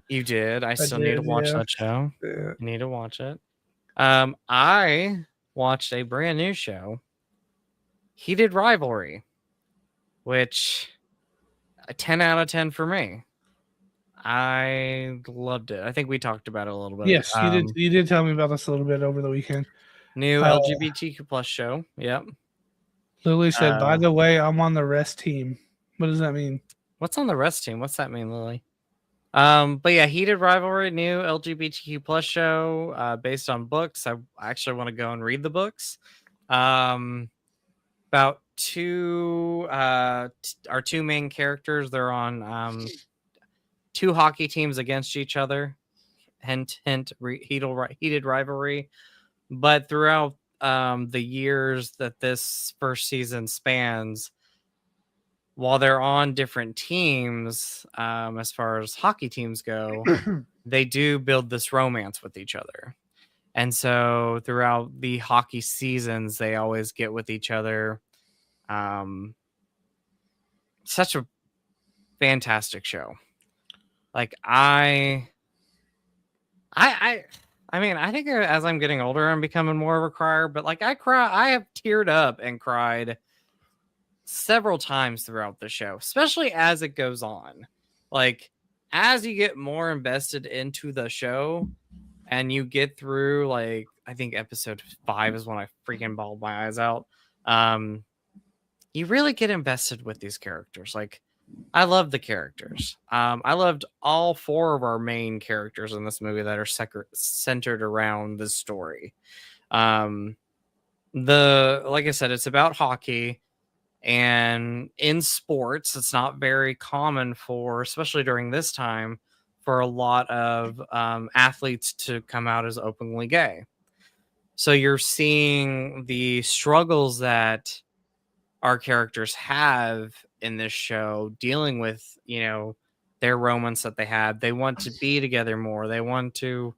You did? I still need to watch that show. Yeah. I need to watch it. I watched a brand new show, Heated Rivalry, which a 10 out of 10 for me. I loved it. I think we talked about it a little bit. Yes, you did. You did tell me about this a little bit over the weekend. New LGBTQ plus show. Yep. Lily said, "By the way, I'm on the rest team." What does that mean? What's on the rest team? What's that mean, Lily? But yeah, Heated Rivalry, new LGBTQ plus show based on books. I actually want to go and read the books. About our two main characters. They're on two hockey teams against each other. Hint, heated rivalry. But throughout the years that this first season spans, while they're on different teams, as far as hockey teams go, they do build this romance with each other. And so throughout the hockey seasons, they always get with each other. Such a fantastic show. Like I mean, I think as I'm getting older, I'm becoming more of a crier, but like I have teared up and cried several times throughout the show, especially as it goes on. Like as you get more invested into the show and you get through, like, I think episode 5 is when I freaking bawled my eyes out. You really get invested with these characters. Like, I love the characters. I loved all 4 of our main characters in this movie that are centered around this story. Like I said, it's about hockey, and in sports, it's not very common for, especially during this time, for a lot of athletes to come out as openly gay. So you're seeing the struggles that our characters have in this show, dealing with, their romance that they have. They want to be together more. They want to,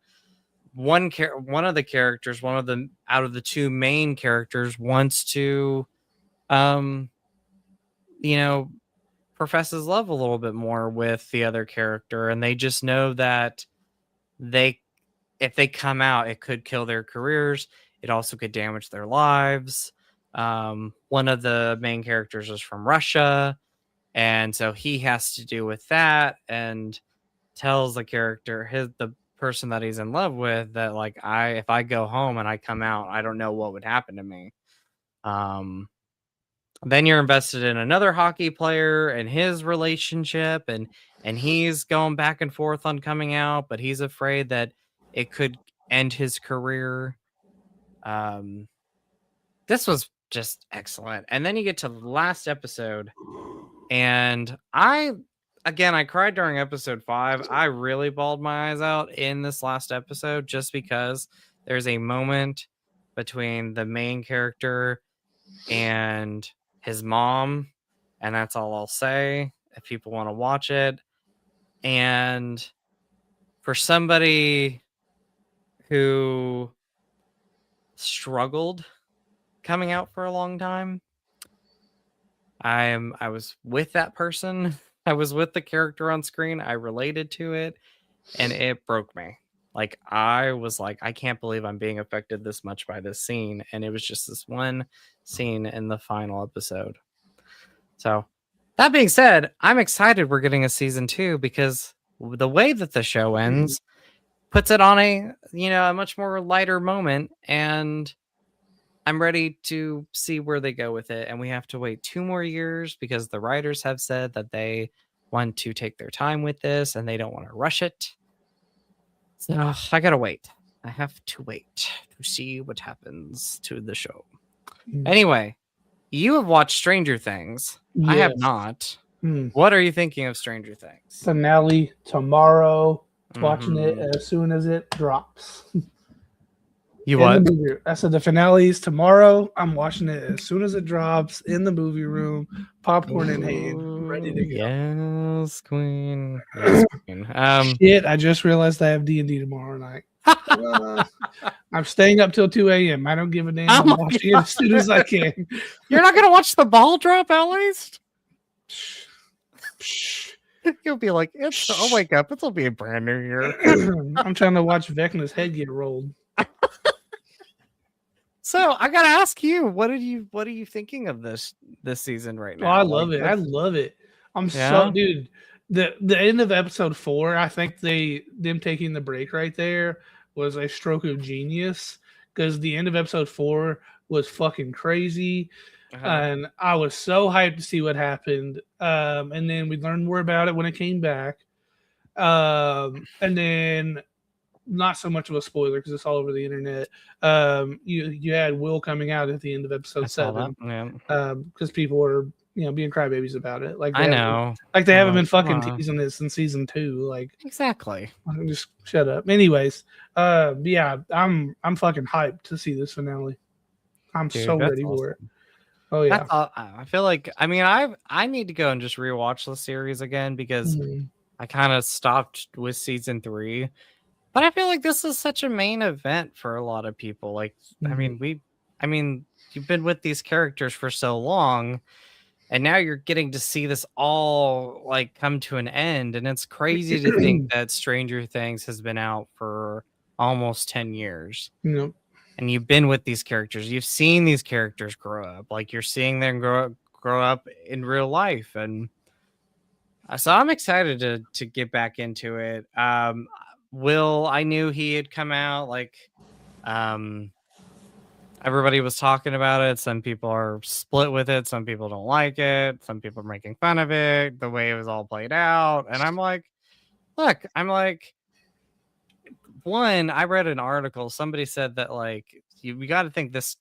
one of the characters, out of the 2 main characters wants to professes love a little bit more with the other character, and they just know that if they come out, it could kill their careers. It also could damage their lives. One of the main characters is from Russia, and so he has to do with that, and tells the person that he's in love with, that like if I go home and I come out, I don't know what would happen to me. Then you're invested in another hockey player and his relationship, and he's going back and forth on coming out, but he's afraid that it could end his career. This was just excellent. And then you get to the last episode, and I cried during episode 5. I really bawled my eyes out in this last episode, just because there's a moment between the main character and his mom, and that's all I'll say if people want to watch it. And for somebody who struggled coming out for a long time, I was with that person. I was with the character on screen. I related to it, and it broke me. Like, I was like, I can't believe I'm being affected this much by this scene. And it was just this one scene in the final episode. So that being said, I'm excited we're getting a season 2, because the way that the show ends puts it on a much more lighter moment, and I'm ready to see where they go with it. And we have to wait 2 more years, because the writers have said that they want to take their time with this and they don't want to rush it. So I gotta wait. I have to wait to see what happens to the show. Anyway, you have watched Stranger Things. Yes. I have not. What are you thinking of Stranger Things? Finale tomorrow. Watching it as soon as it drops. You what? I said the finale is tomorrow. I'm watching it as soon as it drops in the movie room, popcorn in hand, ready to go. Yes, queen. Yes, queen. Shit, I just realized I have D&D tomorrow night. I'm staying up till 2 a.m. I don't give a damn. I'm watching it as soon as I can. You're not gonna watch the ball drop at least? You'll be like, I'll wake up. It'll be a brand new year. I'm trying to watch Vecna's head get rolled. So I gotta ask you, what are you thinking of this season right now? Oh, I love it. I love it. So, dude. The end of episode 4, I think them taking the break right there was a stroke of genius, because the end of episode 4 was fucking crazy. And I was so hyped to see what happened. And then we learned more about it when it came back. And then, not so much of a spoiler because it's all over the internet. You had Will coming out at the end of episode 7. Because people were being crybabies about it. Like, I know. They haven't been fucking teasing this in season 2. Like, exactly. Just shut up. Anyways, yeah, I'm fucking hyped to see this finale. I'm so ready for it. Oh yeah. I feel like I need to go and just rewatch the series again, because I kind of stopped with season 3. But I feel like this is such a main event for a lot of people. Like, you've been with these characters for so long, and now you're getting to see this all like come to an end. And it's crazy to think that Stranger Things has been out for almost 10 years. Yep. And you've been with these characters. You've seen these characters grow up. Like, you're seeing them grow up in real life. And so I'm excited to get back into it. Will, I knew he had come out. Like, everybody was talking about it. Some people are split with it. Some people don't like it. Some people are making fun of it, the way it was all played out. And I'm like, look, one, I read an article. Somebody said that, like, we got to think his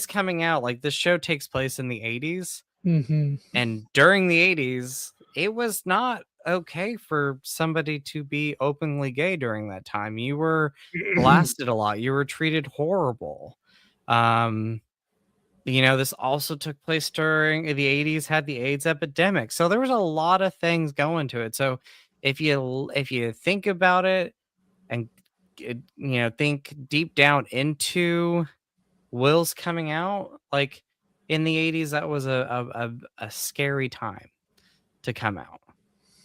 coming out, like, this show takes place in the 80s. And during the 80s, it was not okay for somebody to be openly gay during that time. You were blasted a lot. You were treated horrible. This also took place during the 80s, had the AIDS epidemic. So there was a lot of things going to it. So if you think about it and think deep down into Will's coming out, like, in the 80s, that was a scary time to come out.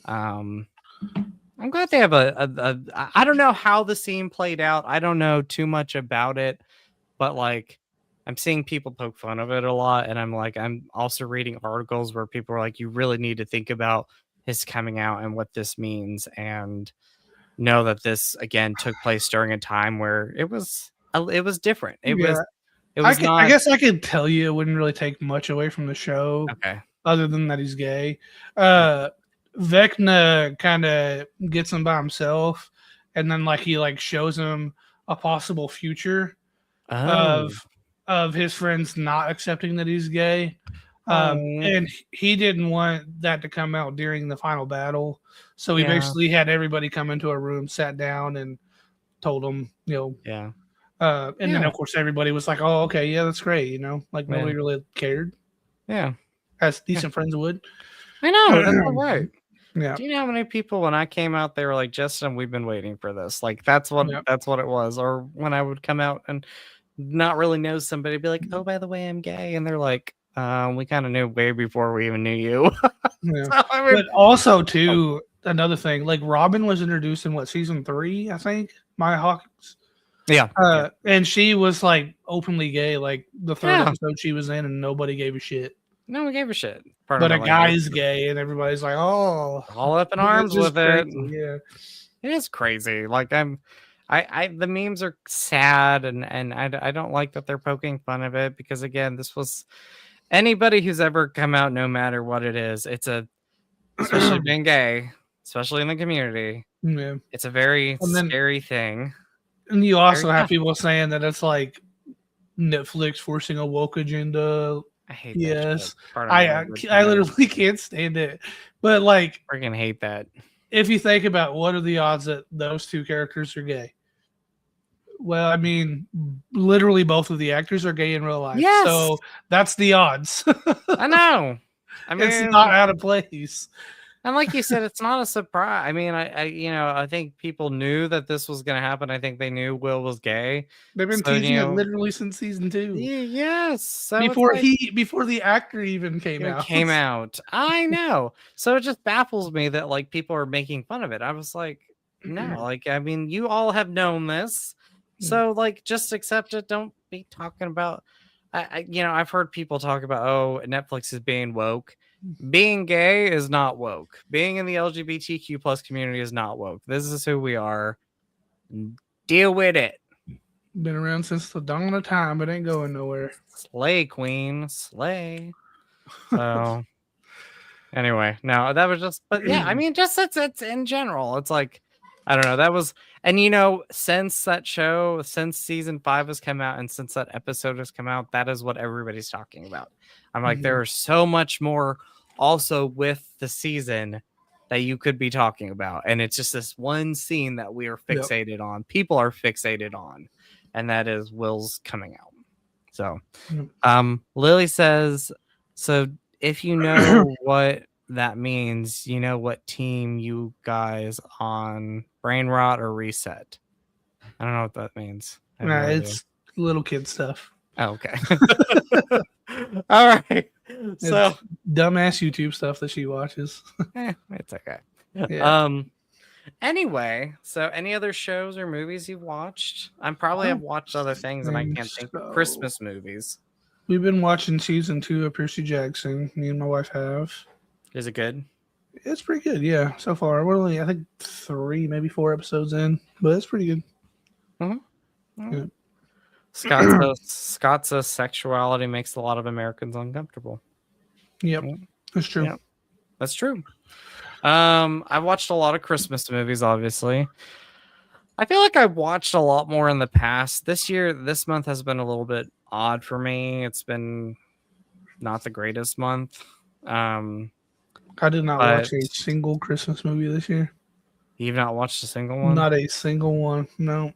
I'm glad they have I don't know how the scene played out. I don't know too much about it, but like I'm seeing people poke fun of it a lot. And I'm also reading articles where people are like, you really need to think about his coming out and what this means. And know that this again took place during a time where it was different. It Yeah, was I not guess I could tell you it wouldn't really take much away from the show, okay. other than that he's gay. Vecna kind of gets him by himself, and then like he like shows him a possible future Oh, of his friends not accepting that he's gay. oh, And he didn't want that to come out during the final battle, so he yeah, basically had everybody come into a room, sat down, and told them, yeah, and then yeah, of course everybody was like, "Oh, okay, yeah, that's great," like yeah, nobody really cared, yeah, as yeah. decent friends would. I know that's all right. Yeah, Do you know how many people when I came out they were like, Justin, we've been waiting for this. Like yeah, that's what it was. Or when I would come out and not really know somebody, be like, oh, by the way, I'm gay, and they're like, we kind of knew way before we even knew you. yeah. So, I mean, But also too, another thing, like Robin was introduced in what, season 3, I think. Maya Hawkins. yeah, yeah, And she was like openly gay, like the third yeah. episode she was in, and nobody gave a shit. No one gave a shit. Pardon But my a language. guy's gay, and everybody's like, "Oh, All up in it's arms just with it. crazy." Yeah, It is crazy. Like the memes are sad, and I don't like that they're poking fun of it because again, this was anybody who's ever come out, no matter what it is, especially being gay, especially in the community, yeah. it's a very And then, scary thing. and you Very also have tough. people saying that it's like Netflix forcing a woke agenda. I hate that shit. Yes, Pardon my language, but I I literally can't stand it. But like, freaking hate that. if you think about what are the odds that those two characters are gay? Well, I mean, literally both of the actors are gay in real life, Yes, so that's the odds. I know. I It's mean, not out of place. and like you said, it's not a surprise. I mean, I think people knew that this was going to happen. I think they knew Will was gay. They've been So, teasing it literally since season 2, yes. So it's like before the actor even came it out. came out. I know. So it just baffles me that like people are making fun of it. I was like, no, like, I mean, you all have known this. So like, just accept it. Don't be talking about, I've heard people talk about, oh, Netflix is being woke. Being gay is not woke. Being in the LGBTQ plus community is not woke. This is who we are. Deal with it. Been around since the dawn of time, but ain't going nowhere. Slay, queen. Slay. So anyway, no, that was just, but yeah, I mean, just it's in general. It's like, I don't know. That was, and since that show, since season 5 has come out and since that episode has come out, that is what everybody's talking about. I'm like, there's so much more also with the season that you could be talking about. And it's just this one scene that we are fixated on. People are fixated on, and that is Will's coming out. So, Lily says, so if you know what that means, you know what team you guys on, brain rot or reset. I don't know what that means. Nah, it's little kid stuff. Oh, okay. All right. So it's dumbass YouTube stuff that she watches. It's okay. Yeah. Anyway, so any other shows or movies you've watched? I probably have watched other things and I can't think of Christmas movies. We've been watching season 2 of Percy Jackson. Me and my wife have. Is it good? It's pretty good, yeah. So far, we're only, I think, 3, maybe 4 episodes in, but it's pretty good. Mm-hmm. Yeah. Scott says sexuality makes a lot of Americans uncomfortable. Yep, that's true. Yep. That's true. I've watched a lot of Christmas movies, obviously. I feel like I've watched a lot more in the past. This month has been a little bit odd for me. It's been not the greatest month. I did not watch a single Christmas movie this year. You've not watched a single one? Not a single one, no.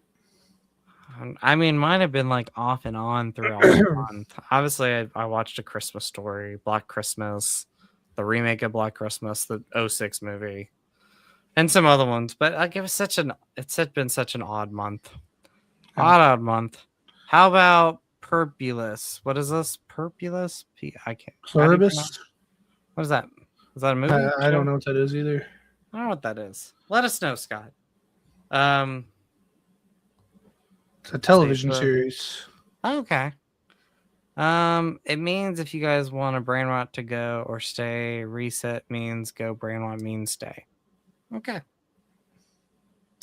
I mean, mine have been like off and on throughout the month. Obviously, I watched A Christmas Story, Black Christmas, the remake of Black Christmas, the 06 movie, and some other ones. But like, it's been such an odd month. Odd month. How about Purpulous. What is this? Purpulous? I can't. How do you Pluribus? pronounce? What is that? Is that a movie? I don't know what that is either. I don't know what that is. Let us know, Scott. It's a television series. Okay. It means if you guys want a brain rot to go or stay, reset means go, brain rot means stay. Okay.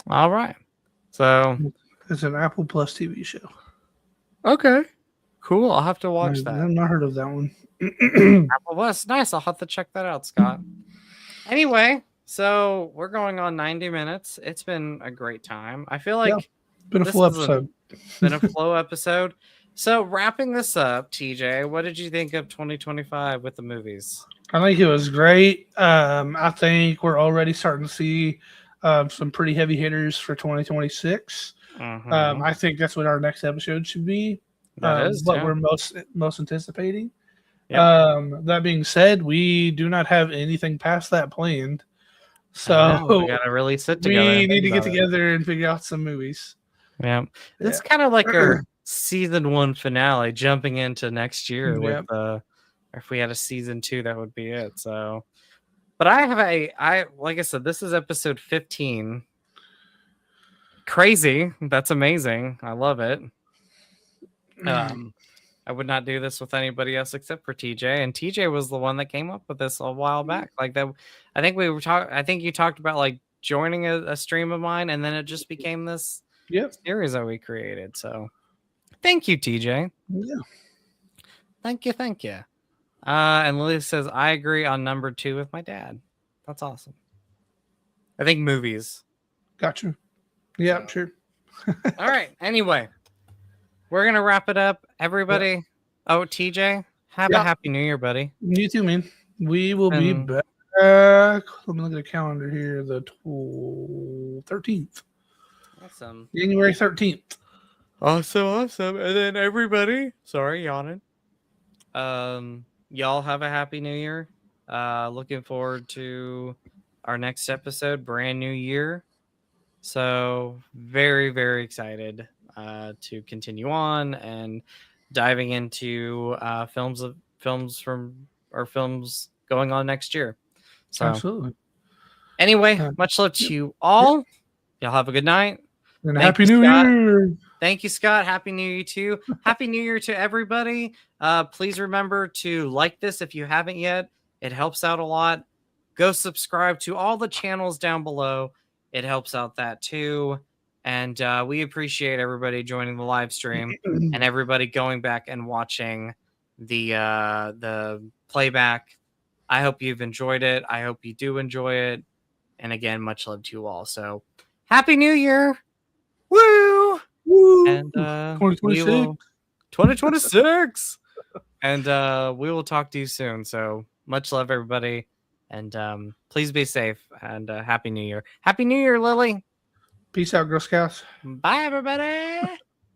All right. So it's an Apple Plus TV show. Okay. Cool. I'll have to watch that. I've not heard of that one. Apple Plus. Nice. I'll have to check that out, Scott. Anyway, so we're going on 90 minutes. It's been a great time. I feel like it's been a full episode. Been a flow episode. So wrapping this up, TJ, what did you think of 2025 with the movies? I think it was great. I think we're already starting to see some pretty heavy hitters for 2026. I think that's what our next episode should be. That is what we're most anticipating. Yep. That being said, we do not have anything past that planned. So we gotta really sit together. We need to get together and figure out some movies. Yeah. It's kind of like our season 1 finale jumping into next year with if we had a season 2, that would be it. So but I have like I said, this is episode 15. Crazy. That's amazing. I love it. I would not do this with anybody else except for TJ, and TJ was the one that came up with this a while back. Like that, I think I think you talked about like joining a stream of mine, and then it just became this series that we created. So, thank you, TJ. Yeah, thank you. And Lily says I agree on number 2 with my dad. That's awesome. I think movies. Gotcha. Yeah, sure. All right. Anyway. We're going to wrap it up. Everybody. Yep. Oh, TJ, have a happy new year, buddy. You too, man. We will be back. Let me look at the calendar here. The 13th. Awesome. January 13th. Awesome. And then everybody. Sorry, yawning. Y'all have a happy new year. Looking forward to our next episode. Brand new year. So very, very excited to continue on and diving into films going on next year. So absolutely. Anyway, much love to you all. Y'all have a good night. And happy new year. Thank you, Scott. Happy New Year to you. Happy New Year to everybody. Please remember to like this if you haven't yet. It helps out a lot. Go subscribe to all the channels down below. It helps out that too. And we appreciate everybody joining the live stream and everybody going back and watching the playback. I hope you've enjoyed it. I hope you do enjoy it. And again, much love to you all. So happy New Year. Woo! Woo! And 2026. And we will talk to you soon. So much love, everybody. And please be safe. And Happy New Year. Happy New Year, Lily. Peace out, Girl Scouts. Bye, everybody.